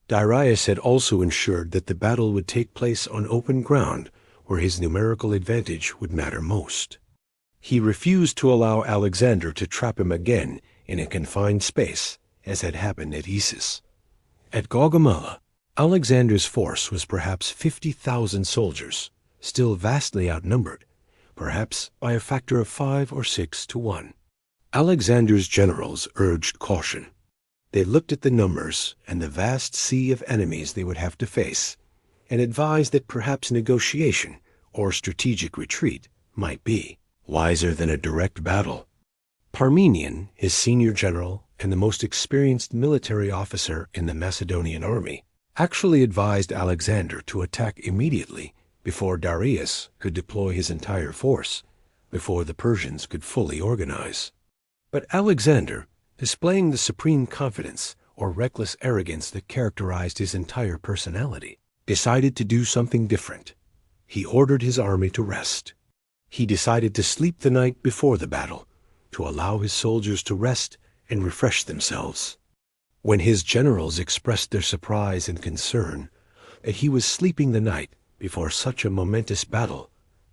Darius had also ensured that the battle would take place on open ground where his numerical advantage would matter most. He refused to allow Alexander to trap him again in a confined space, as had happened at Issus. At Gaugamela, Alexander's force was perhaps 50,000 soldiers, still vastly outnumbered, perhaps by a factor of 5 or 6 to 1. Alexander's generals urged caution. They looked at the numbers and the vast sea of enemies they would have to face, and advised that perhaps negotiation or strategic retreat might be wiser than a direct battle. Parmenion, his senior general and the most experienced military officer in the Macedonian army, actually advised Alexander to attack immediately before Darius could deploy his entire force, before the Persians could fully organize. But Alexander, displaying the supreme confidence or reckless arrogance that characterized his entire personality, decided to do something different. He ordered his army to rest. He decided to sleep the night before the battle, to allow his soldiers to rest and refresh themselves. When his generals expressed their surprise and concern that he was sleeping the night before such a momentous battle,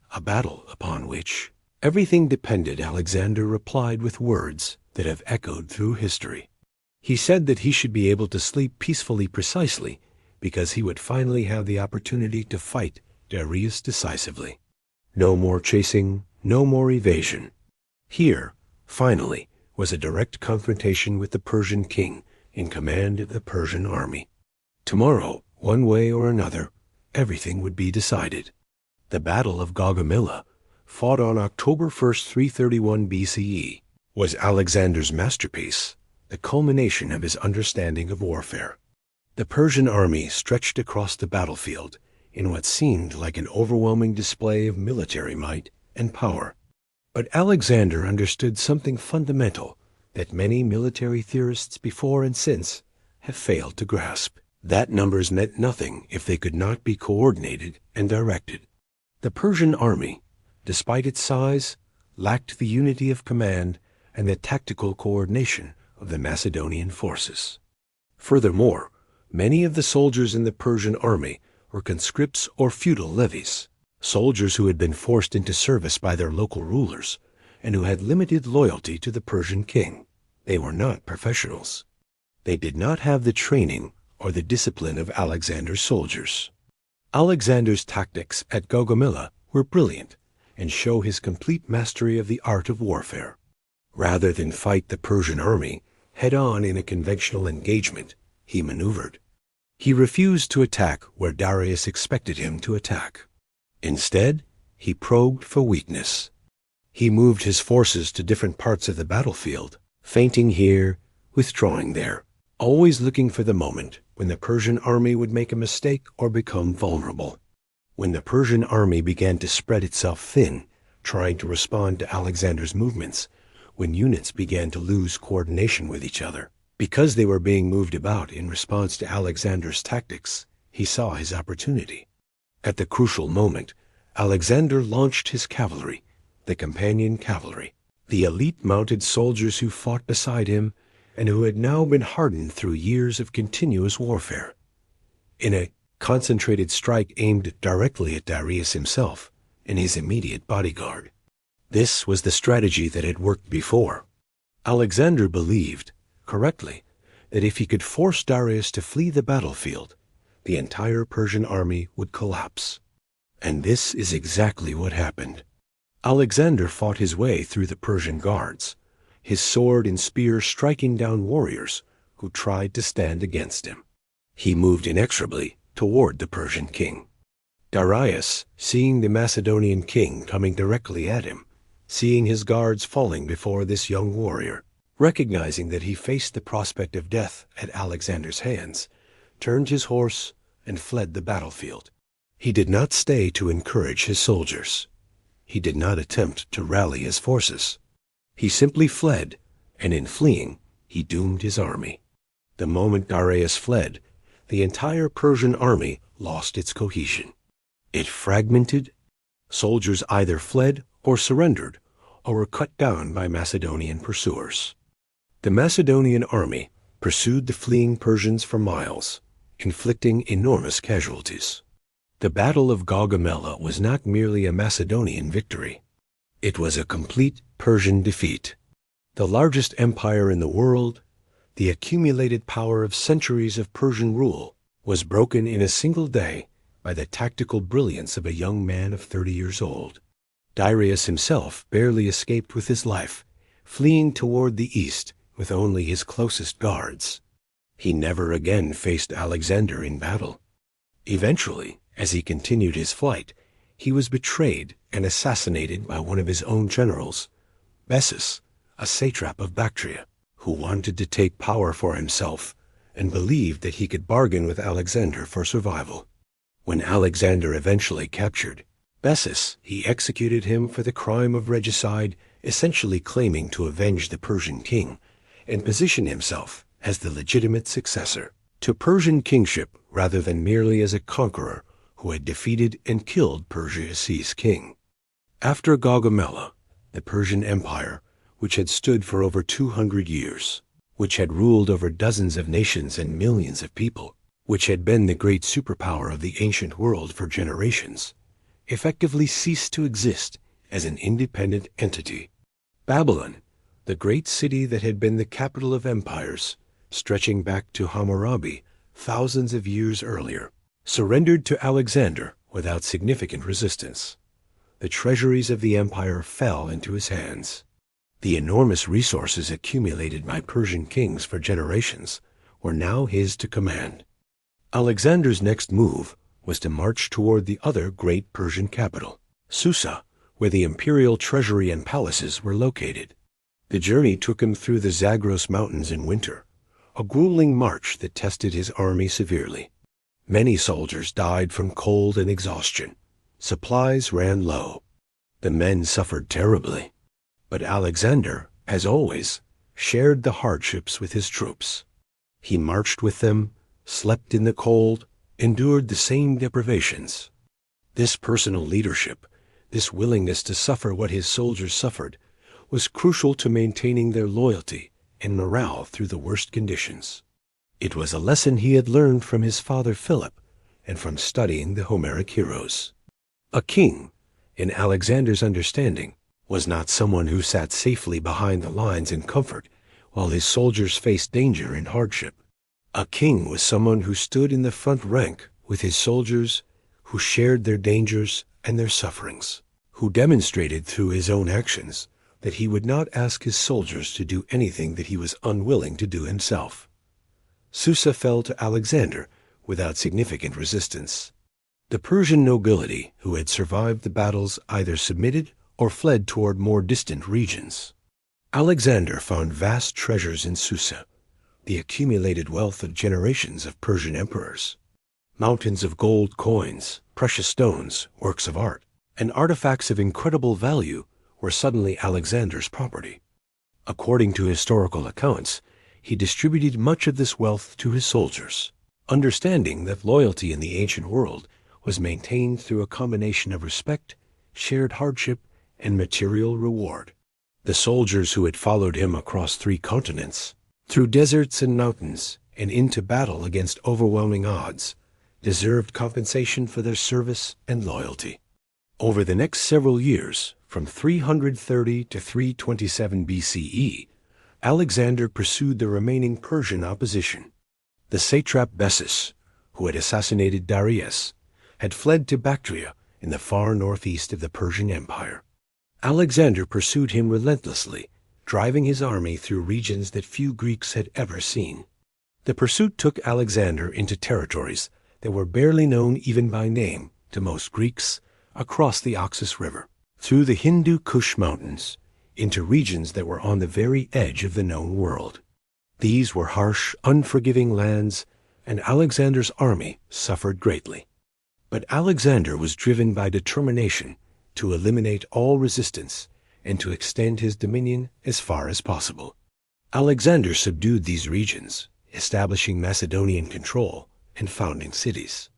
a battle upon which everything depended, Alexander replied with words that have echoed through history. He said that he should be able to sleep peacefully precisely because he would finally have the opportunity to fight Darius decisively. No more chasing, no more evasion. Here, finally, was a direct confrontation with the Persian king in command of the Persian army. Tomorrow, one way or another, everything would be decided. The Battle of Gaugamela, fought on October 1st, 331 BCE, was Alexander's masterpiece, the culmination of his understanding of warfare. The Persian army stretched across the battlefield in what seemed like an overwhelming display of military might and power. But Alexander understood something fundamental that many military theorists before and since have failed to grasp. That numbers meant nothing if they could not be coordinated and directed. The Persian army, despite its size, lacked the unity of command and the tactical coordination of the Macedonian forces. Furthermore, many of the soldiers in the Persian army were conscripts or feudal levies, soldiers who had been forced into service by their local rulers and who had limited loyalty to the Persian king. They were not professionals. They did not have the training or the discipline of Alexander's soldiers. Alexander's tactics at Gaugamela were brilliant and show his complete mastery of the art of warfare. Rather than fight the Persian army head-on in a conventional engagement, he maneuvered. He refused to attack where Darius expected him to attack. Instead, he probed for weakness. He moved his forces to different parts of the battlefield, feinting here, withdrawing there, always looking for the moment when the Persian army would make a mistake or become vulnerable. When the Persian army began to spread itself thin, trying to respond to Alexander's movements, when units began to lose coordination with each other, because they were being moved about in response to Alexander's tactics, he saw his opportunity. At the crucial moment, Alexander launched his cavalry, the companion cavalry, the elite mounted soldiers who fought beside him and who had now been hardened through years of continuous warfare. In a concentrated strike aimed directly at Darius himself and his immediate bodyguard. This was the strategy that had worked before. Alexander believed, correctly, that if he could force Darius to flee the battlefield, the entire Persian army would collapse. And this is exactly what happened. Alexander fought his way through the Persian guards, his sword and spear striking down warriors who tried to stand against him. He moved inexorably toward the Persian king. Darius, seeing the Macedonian king coming directly at him, seeing his guards falling before this young warrior, recognizing that he faced the prospect of death at Alexander's hands, turned his horse and fled the battlefield. He did not stay to encourage his soldiers. He did not attempt to rally his forces. He simply fled, and in fleeing, he doomed his army. The moment Darius fled, the entire Persian army lost its cohesion. It fragmented. Soldiers either fled or surrendered, or were cut down by Macedonian pursuers. The Macedonian army pursued the fleeing Persians for miles, inflicting enormous casualties. The Battle of Gaugamela was not merely a Macedonian victory. It was a complete Persian defeat. The largest empire in the world, the accumulated power of centuries of Persian rule, was broken in a single day by the tactical brilliance of a young man of 30 years old. Darius himself barely escaped with his life, fleeing toward the east with only his closest guards. He never again faced Alexander in battle. Eventually, as he continued his flight, he was betrayed and assassinated by one of his own generals, Bessus, a satrap of Bactria, who wanted to take power for himself and believed that he could bargain with Alexander for survival. When Alexander eventually captured Bessus, he executed him for the crime of regicide, essentially claiming to avenge the Persian king and position himself as the legitimate successor to Persian kingship rather than merely as a conqueror who had defeated and killed Persia's king. After Gaugamela, the Persian Empire, which had stood for over 200 years, which had ruled over dozens of nations and millions of people, which had been the great superpower of the ancient world for generations, effectively ceased to exist as an independent entity. Babylon, the great city that had been the capital of empires, stretching back to Hammurabi thousands of years earlier, surrendered to Alexander without significant resistance. The treasuries of the empire fell into his hands. The enormous resources accumulated by Persian kings for generations were now his to command. Alexander's next move was to march toward the other great Persian capital, Susa, where the imperial treasury and palaces were located. The journey took him through the Zagros Mountains in winter, a grueling march that tested his army severely. Many soldiers died from cold and exhaustion. Supplies ran low. The men suffered terribly. But Alexander, as always, shared the hardships with his troops. He marched with them, slept in the cold, endured the same deprivations. This personal leadership, this willingness to suffer what his soldiers suffered, was crucial to maintaining their loyalty and morale through the worst conditions. It was a lesson he had learned from his father Philip and from studying the Homeric heroes. A king, in Alexander's understanding, was not someone who sat safely behind the lines in comfort while his soldiers faced danger and hardship. A king was someone who stood in the front rank with his soldiers, who shared their dangers and their sufferings, who demonstrated through his own actions that he would not ask his soldiers to do anything that he was unwilling to do himself. Susa fell to Alexander without significant resistance. The Persian nobility who had survived the battles either submitted or fled toward more distant regions. Alexander found vast treasures in Susa, the accumulated wealth of generations of Persian emperors. Mountains of gold coins, precious stones, works of art, and artifacts of incredible value were suddenly Alexander's property. According to historical accounts, he distributed much of this wealth to his soldiers, understanding that loyalty in the ancient world was maintained through a combination of respect, shared hardship, and material reward. The soldiers who had followed him across 3 continents, through deserts and mountains, and into battle against overwhelming odds, deserved compensation for their service and loyalty. Over the next several years, from 330 to 327 BCE, Alexander pursued the remaining Persian opposition. The satrap Bessus, who had assassinated Darius, had fled to Bactria in the far northeast of the Persian Empire. Alexander pursued him relentlessly, driving his army through regions that few Greeks had ever seen. The pursuit took Alexander into territories that were barely known even by name to most Greeks, across the Oxus River, through the Hindu Kush Mountains, into regions that were on the very edge of the known world. These were harsh, unforgiving lands, and Alexander's army suffered greatly. But Alexander was driven by determination to eliminate all resistance and to extend his dominion as far as possible. Alexander subdued these regions, establishing Macedonian control and founding cities.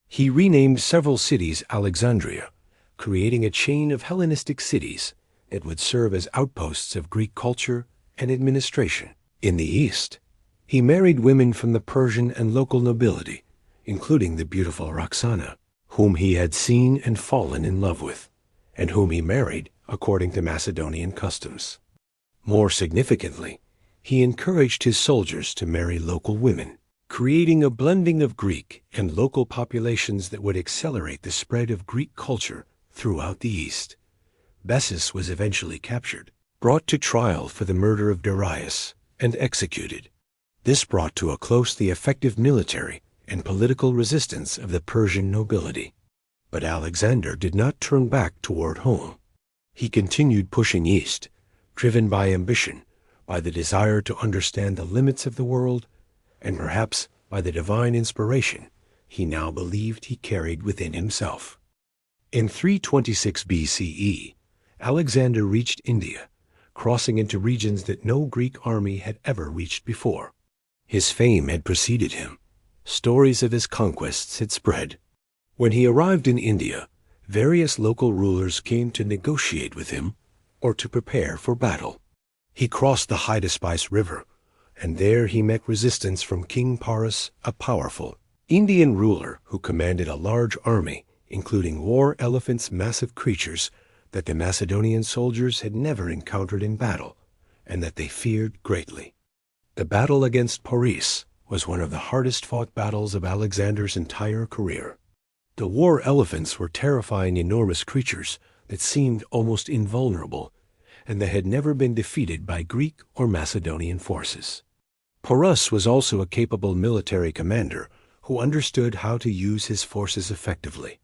He renamed several cities Alexandria, creating a chain of Hellenistic cities that would serve as outposts of Greek culture and administration. In the east, he married women from the Persian and local nobility, including the beautiful Roxana, whom he had seen and fallen in love with, and whom he married according to Macedonian customs. More significantly, he encouraged his soldiers to marry local women, creating a blending of Greek and local populations that would accelerate the spread of Greek culture throughout the East. Bessus was eventually captured, brought to trial for the murder of Darius, and executed. This brought to a close the effective military and political resistance of the Persian nobility. But Alexander did not turn back toward home. He continued pushing east, driven by ambition, by the desire to understand the limits of the world, and perhaps by the divine inspiration he now believed he carried within himself. In 326 BCE, Alexander reached India, crossing into regions that no Greek army had ever reached before. His fame had preceded him. Stories of his conquests had spread. When he arrived in India, various local rulers came to negotiate with him or to prepare for battle. He crossed the Hydaspes River and there he met resistance from King Porus, a powerful Indian ruler who commanded a large army, including war elephants, massive creatures that the Macedonian soldiers had never encountered in battle, and that they feared greatly. The battle against Porus was one of the hardest-fought battles of Alexander's entire career. The war elephants were terrifying enormous creatures that seemed almost invulnerable, and that had never been defeated by Greek or Macedonian forces. Porus was also a capable military commander who understood how to use his forces effectively.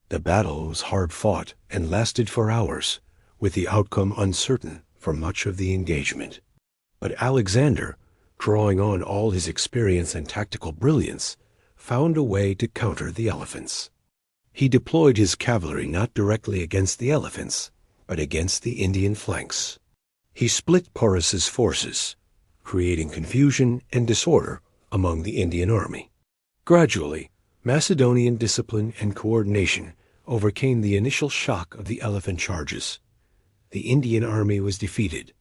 The battle was hard fought and lasted for hours, with the outcome uncertain for much of the engagement. But Alexander, drawing on all his experience and tactical brilliance, found a way to counter the elephants. He deployed his cavalry not directly against the elephants, but against the Indian flanks. He split Porus's forces, creating confusion and disorder among the Indian army. Gradually, Macedonian discipline and coordination overcame the initial shock of the elephant charges. The Indian army was defeated.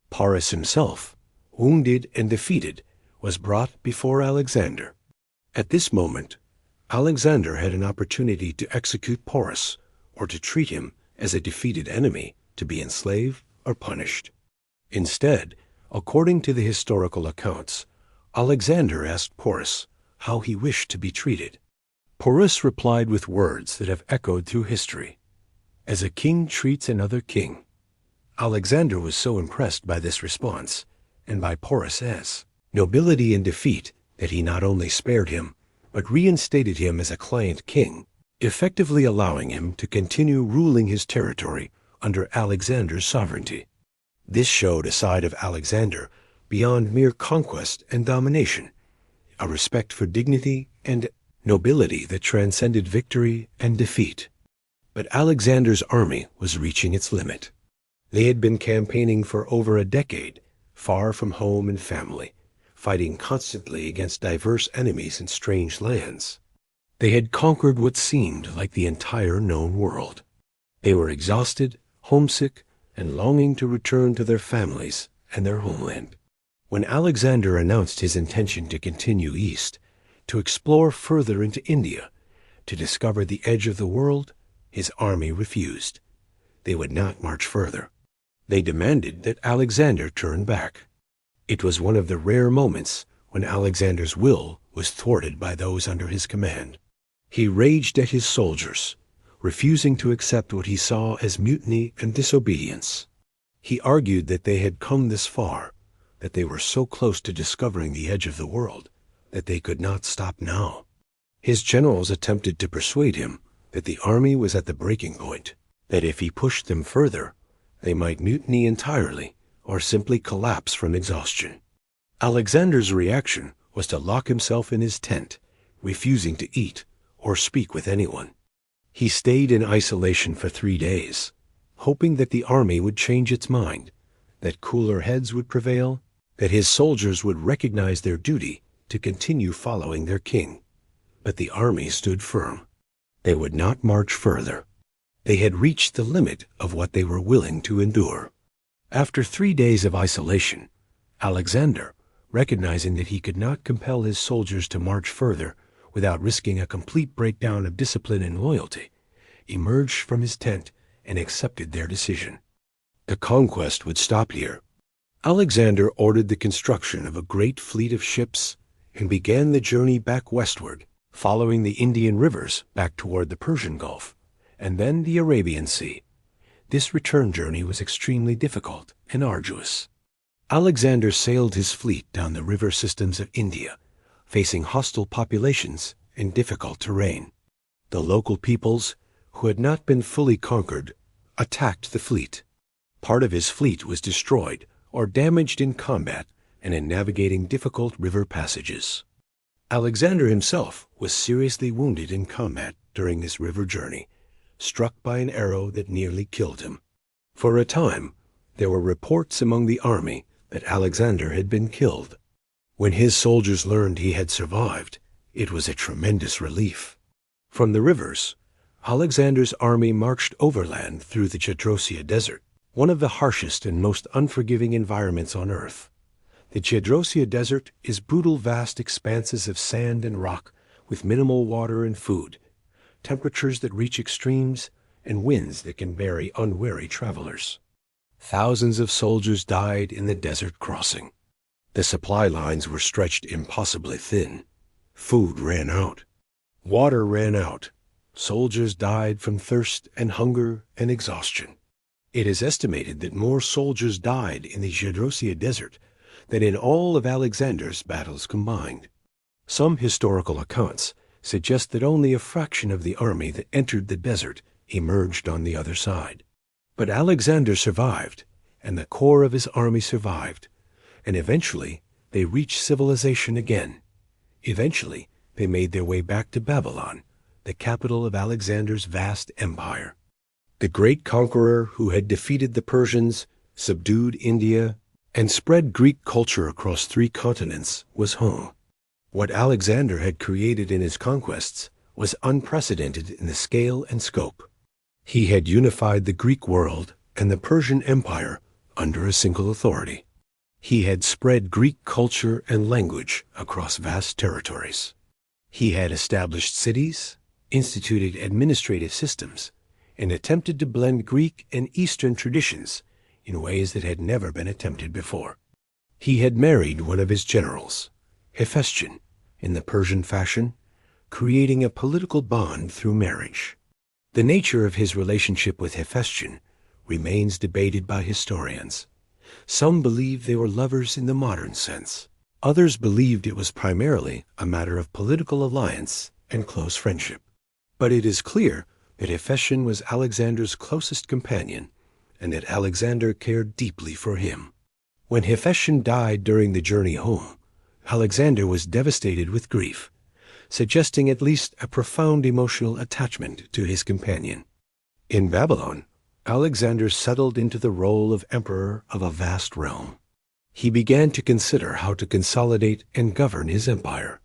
Porus himself, wounded and defeated, was brought before Alexander. At this moment, Alexander had an opportunity to execute Porus, or to treat him as a defeated enemy to be enslaved or punished. Instead, according to the historical accounts, Alexander asked Porus how he wished to be treated. Porus replied with words that have echoed through history, "As a king treats another king." Alexander was so impressed by this response, and by Porus's nobility in defeat, that he not only spared him, but reinstated him as a client king, effectively allowing him to continue ruling his territory under Alexander's sovereignty. This showed a side of Alexander beyond mere conquest and domination, a respect for dignity and nobility that transcended victory and defeat. But Alexander's army was reaching its limit. They had been campaigning for over a decade, far from home and family, fighting constantly against diverse enemies in strange lands. They had conquered what seemed like the entire known world. They were exhausted, homesick, and longing to return to their families and their homeland. When Alexander announced his intention to continue east, to explore further into India, to discover the edge of the world, his army refused. They would not march further. They demanded that Alexander turn back. It was one of the rare moments when Alexander's will was thwarted by those under his command. He raged at his soldiers, refusing to accept what he saw as mutiny and disobedience. He argued that they had come this far, that they were so close to discovering the edge of the world, that they could not stop now. His generals attempted to persuade him that the army was at the breaking point, that if he pushed them further, they might mutiny entirely or simply collapse from exhaustion. Alexander's reaction was to lock himself in his tent, refusing to eat or speak with anyone. He stayed in isolation for 3 days, hoping that the army would change its mind, that cooler heads would prevail, that his soldiers would recognize their duty to continue following their king. But the army stood firm. They would not march further. They had reached the limit of what they were willing to endure. After 3 days of isolation, Alexander, recognizing that he could not compel his soldiers to march further without risking a complete breakdown of discipline and loyalty, emerged from his tent and accepted their decision. The conquest would stop here. Alexander ordered the construction of a great fleet of ships and began the journey back westward, following the Indian rivers back toward the Persian Gulf, and then the Arabian Sea. This return journey was extremely difficult and arduous. Alexander sailed his fleet down the river systems of India, facing hostile populations and difficult terrain. The local peoples, who had not been fully conquered, attacked the fleet. Part of his fleet was destroyed or damaged in combat and in navigating difficult river passages. Alexander himself was seriously wounded in combat during this river journey, struck by an arrow that nearly killed him. For a time, there were reports among the army that Alexander had been killed. When his soldiers learned he had survived, it was a tremendous relief. From the rivers, Alexander's army marched overland through the Chedrosia Desert, one of the harshest and most unforgiving environments on earth. The Gedrosia Desert is brutal vast expanses of sand and rock with minimal water and food, temperatures that reach extremes, and winds that can bury unwary travelers. Thousands of soldiers died in the desert crossing. The supply lines were stretched impossibly thin. Food ran out. Water ran out. Soldiers died from thirst and hunger and exhaustion. It is estimated that more soldiers died in the Gedrosia Desert than in all of Alexander's battles combined. Some historical accounts suggest that only a fraction of the army that entered the desert emerged on the other side. But Alexander survived, and the core of his army survived, and eventually they reached civilization again. Eventually they made their way back to Babylon, the capital of Alexander's vast empire. The great conqueror who had defeated the Persians, subdued India, and spread Greek culture across 3 continents was home. What Alexander had created in his conquests was unprecedented in the scale and scope. He had unified the Greek world and the Persian Empire under a single authority. He had spread Greek culture and language across vast territories. He had established cities, instituted administrative systems, and attempted to blend Greek and Eastern traditions in ways that had never been attempted before. He had married one of his generals, Hephaestion, in the Persian fashion, creating a political bond through marriage. The nature of his relationship with Hephaestion remains debated by historians. Some believe they were lovers in the modern sense. Others believed it was primarily a matter of political alliance and close friendship. But it is clear that Hephaestion was Alexander's closest companion, and that Alexander cared deeply for him. When Hephaestion died during the journey home, Alexander was devastated with grief, suggesting at least a profound emotional attachment to his companion. In Babylon, Alexander settled into the role of emperor of a vast realm. He began to consider how to consolidate and govern his empire.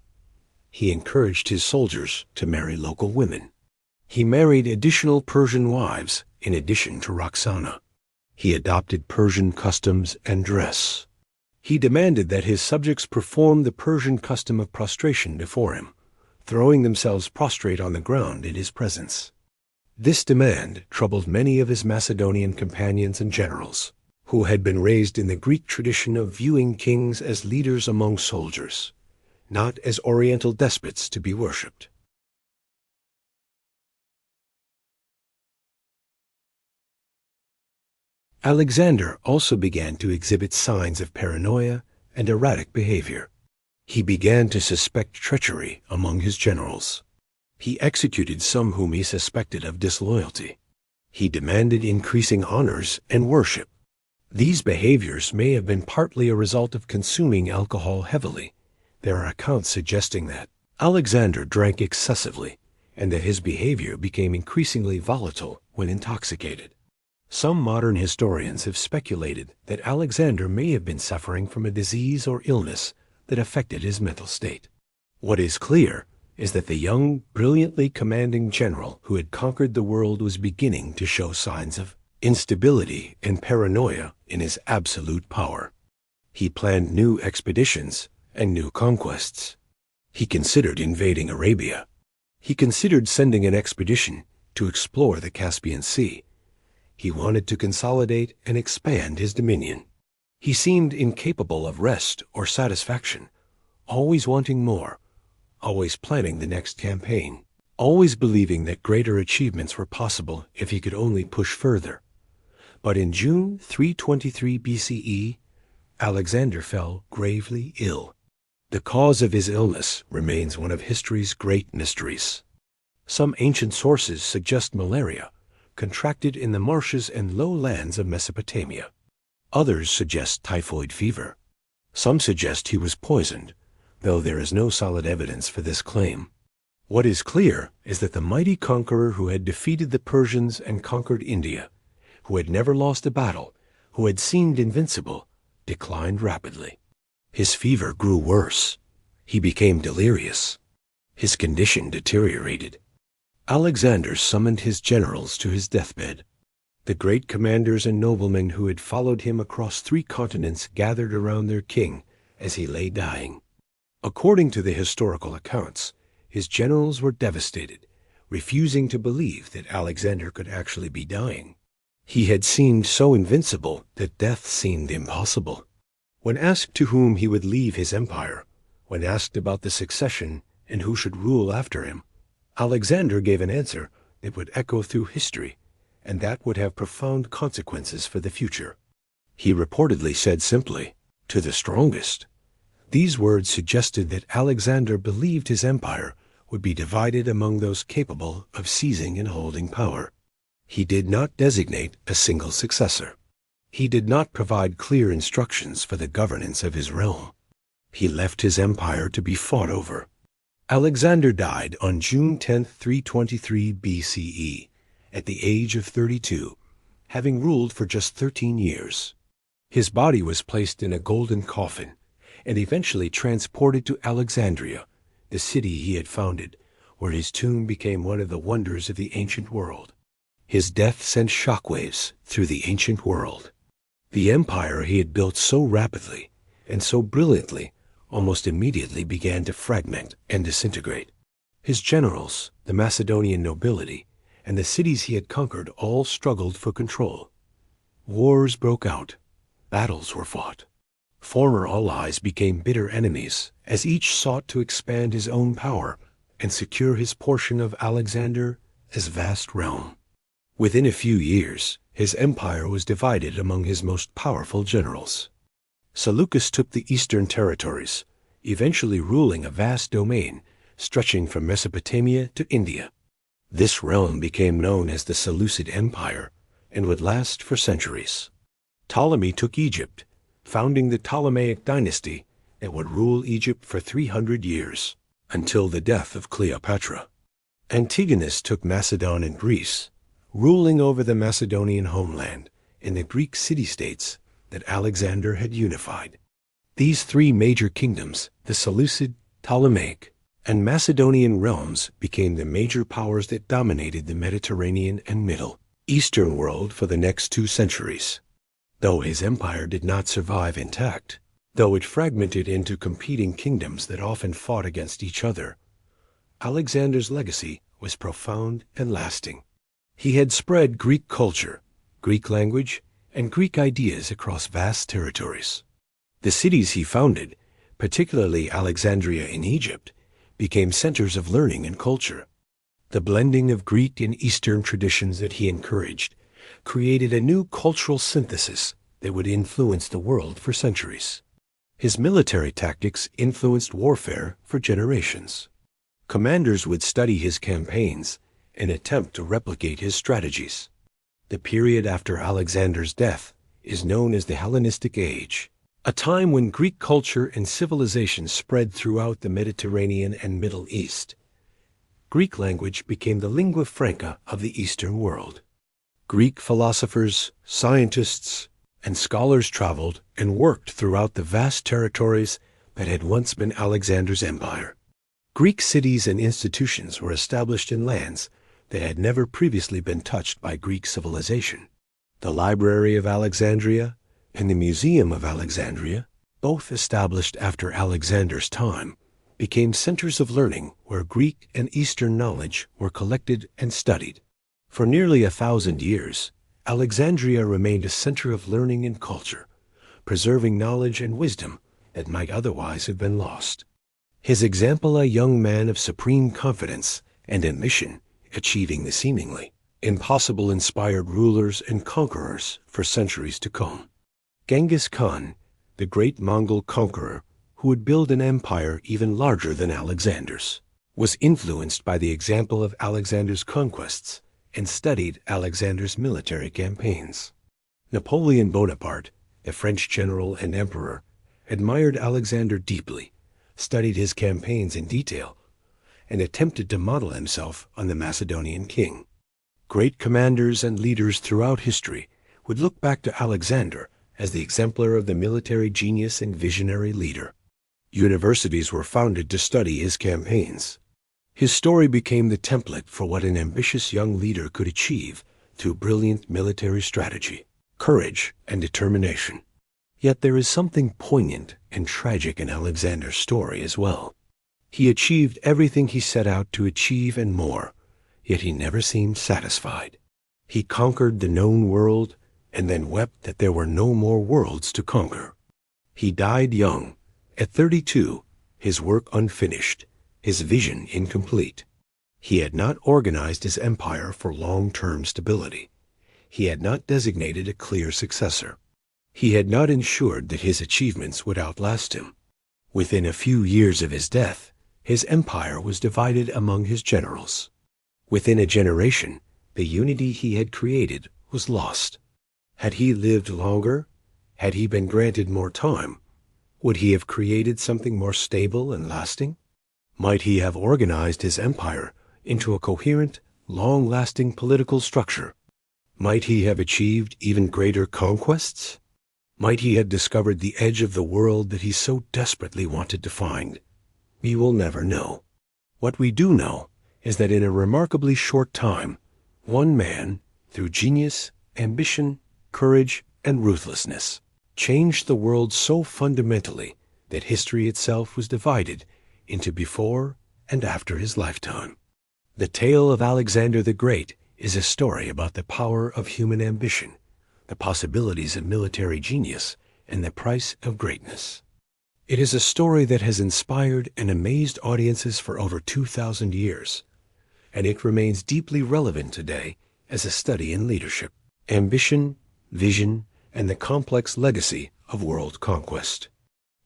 He encouraged his soldiers to marry local women. He married additional Persian wives in addition to Roxana. He adopted Persian customs and dress. He demanded that his subjects perform the Persian custom of prostration before him, throwing themselves prostrate on the ground in his presence. This demand troubled many of his Macedonian companions and generals, who had been raised in the Greek tradition of viewing kings as leaders among soldiers, not as oriental despots to be worshipped. Alexander also began to exhibit signs of paranoia and erratic behavior. He began to suspect treachery among his generals. He executed some whom he suspected of disloyalty. He demanded increasing honors and worship. These behaviors may have been partly a result of consuming alcohol heavily. There are accounts suggesting that Alexander drank excessively and that his behavior became increasingly volatile when intoxicated. Some modern historians have speculated that Alexander may have been suffering from a disease or illness that affected his mental state. What is clear is that the young, brilliantly commanding general who had conquered the world was beginning to show signs of instability and paranoia in his absolute power. He planned new expeditions and new conquests. He considered invading Arabia. He considered sending an expedition to explore the Caspian Sea. He wanted to consolidate and expand his dominion. He seemed incapable of rest or satisfaction, always wanting more, always planning the next campaign, always believing that greater achievements were possible if he could only push further. But in June 323 BCE, Alexander fell gravely ill. The cause of his illness remains one of history's great mysteries. Some ancient sources suggest malaria, contracted in the marshes and low lands of Mesopotamia. Others suggest typhoid fever. Some suggest he was poisoned, though there is no solid evidence for this claim. What is clear is that the mighty conqueror who had defeated the Persians and conquered India, who had never lost a battle, who had seemed invincible, declined rapidly. His fever grew worse. He became delirious. His condition deteriorated. Alexander summoned his generals to his deathbed. The great commanders and noblemen who had followed him across 3 continents gathered around their king as he lay dying. According to the historical accounts, his generals were devastated, refusing to believe that Alexander could actually be dying. He had seemed so invincible that death seemed impossible. When asked to whom he would leave his empire, when asked about the succession and who should rule after him, Alexander gave an answer that would echo through history, and that would have profound consequences for the future. He reportedly said simply, "To the strongest." These words suggested that Alexander believed his empire would be divided among those capable of seizing and holding power. He did not designate a single successor. He did not provide clear instructions for the governance of his realm. He left his empire to be fought over. Alexander died on June 10, 323 BCE, at the age of 32, having ruled for just 13 years. His body was placed in a golden coffin and eventually transported to Alexandria, the city he had founded, where his tomb became one of the wonders of the ancient world. His death sent shockwaves through the ancient world. The empire he had built so rapidly and so brilliantly almost immediately began to fragment and disintegrate. His generals, the Macedonian nobility, and the cities he had conquered all struggled for control. Wars broke out. Battles were fought. Former allies became bitter enemies as each sought to expand his own power and secure his portion of Alexander's vast realm. Within a few years, his empire was divided among his most powerful generals. Seleucus took the eastern territories, eventually ruling a vast domain stretching from Mesopotamia to India. This realm became known as the Seleucid Empire and would last for centuries. Ptolemy took Egypt, founding the Ptolemaic dynasty that would rule Egypt for 300 years, until the death of Cleopatra. Antigonus took Macedon and Greece, ruling over the Macedonian homeland and the Greek city-states that Alexander had unified. These three major kingdoms, the Seleucid, Ptolemaic, and Macedonian realms, became the major powers that dominated the Mediterranean and Middle Eastern world for the next 2 centuries. Though his empire did not survive intact, though it fragmented into competing kingdoms that often fought against each other, Alexander's legacy was profound and lasting. He had spread Greek culture, Greek language, and Greek ideas across vast territories. The cities he founded, particularly Alexandria in Egypt, became centers of learning and culture. The blending of Greek and Eastern traditions that he encouraged created a new cultural synthesis that would influence the world for centuries. His military tactics influenced warfare for generations. Commanders would study his campaigns and attempt to replicate his strategies. The period after Alexander's death is known as the Hellenistic Age, a time when Greek culture and civilization spread throughout the Mediterranean and Middle East. Greek language became the lingua franca of the Eastern world. Greek philosophers, scientists, and scholars traveled and worked throughout the vast territories that had once been Alexander's empire. Greek cities and institutions were established in lands that had never previously been touched by Greek civilization. The Library of Alexandria and the Museum of Alexandria, both established after Alexander's time, became centers of learning where Greek and Eastern knowledge were collected and studied. For nearly 1,000 years, Alexandria remained a center of learning and culture, preserving knowledge and wisdom that might otherwise have been lost. His example, a young man of supreme confidence and ambition, achieving the seemingly impossible, inspired rulers and conquerors for centuries to come. Genghis Khan, the great Mongol conqueror who would build an empire even larger than Alexander's, was influenced by the example of Alexander's conquests and studied Alexander's military campaigns. Napoleon Bonaparte, the French general and emperor, admired Alexander deeply, studied his campaigns in detail, and attempted to model himself on the Macedonian king. Great commanders and leaders throughout history would look back to Alexander as the exemplar of the military genius and visionary leader. Universities were founded to study his campaigns. His story became the template for what an ambitious young leader could achieve through brilliant military strategy, courage, and determination. Yet there is something poignant and tragic in Alexander's story as well. He achieved everything he set out to achieve and more, yet he never seemed satisfied. He conquered the known world and then wept that there were no more worlds to conquer. He died young, at 32, his work unfinished, his vision incomplete. He had not organized his empire for long-term stability. He had not designated a clear successor. He had not ensured that his achievements would outlast him. Within a few years of his death, his empire was divided among his generals. Within a generation, the unity he had created was lost. Had he lived longer, had he been granted more time, would he have created something more stable and lasting? Might he have organized his empire into a coherent, long-lasting political structure? Might he have achieved even greater conquests? Might he have discovered the edge of the world that he so desperately wanted to find? We will never know. What we do know is that in a remarkably short time, one man, through genius, ambition, courage, and ruthlessness, changed the world so fundamentally that history itself was divided into before and after his lifetime. The tale of Alexander the Great is a story about the power of human ambition, the possibilities of military genius, and the price of greatness. It is a story that has inspired and amazed audiences for over 2,000 years, and it remains deeply relevant today as a study in leadership, ambition, vision, and the complex legacy of world conquest.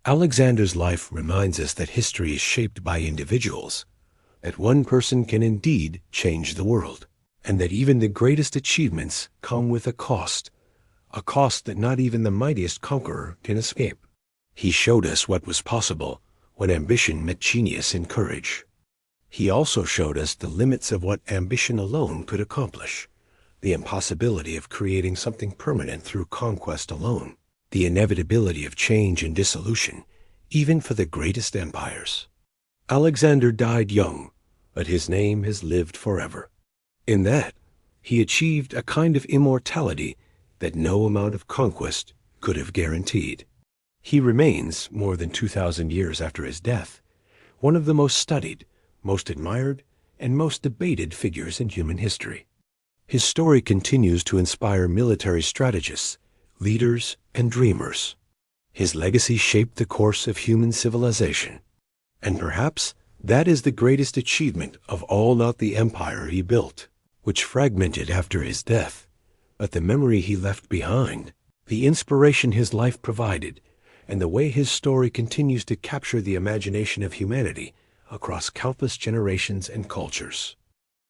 Alexander's life reminds us that history is shaped by individuals, that one person can indeed change the world, and that even the greatest achievements come with a cost that not even the mightiest conqueror can escape. He showed us what was possible when ambition met genius and courage. He also showed us the limits of what ambition alone could accomplish, the impossibility of creating something permanent through conquest alone, the inevitability of change and dissolution, even for the greatest empires. Alexander died young, but his name has lived forever. In that, he achieved a kind of immortality that no amount of conquest could have guaranteed. He remains, more than 2,000 years after his death, one of the most studied, most admired, and most debated figures in human history. His story continues to inspire military strategists, leaders, and dreamers. His legacy shaped the course of human civilization, and perhaps that is the greatest achievement of all, not the empire he built, which fragmented after his death, but the memory he left behind, the inspiration his life provided, and the way his story continues to capture the imagination of humanity across countless generations and cultures.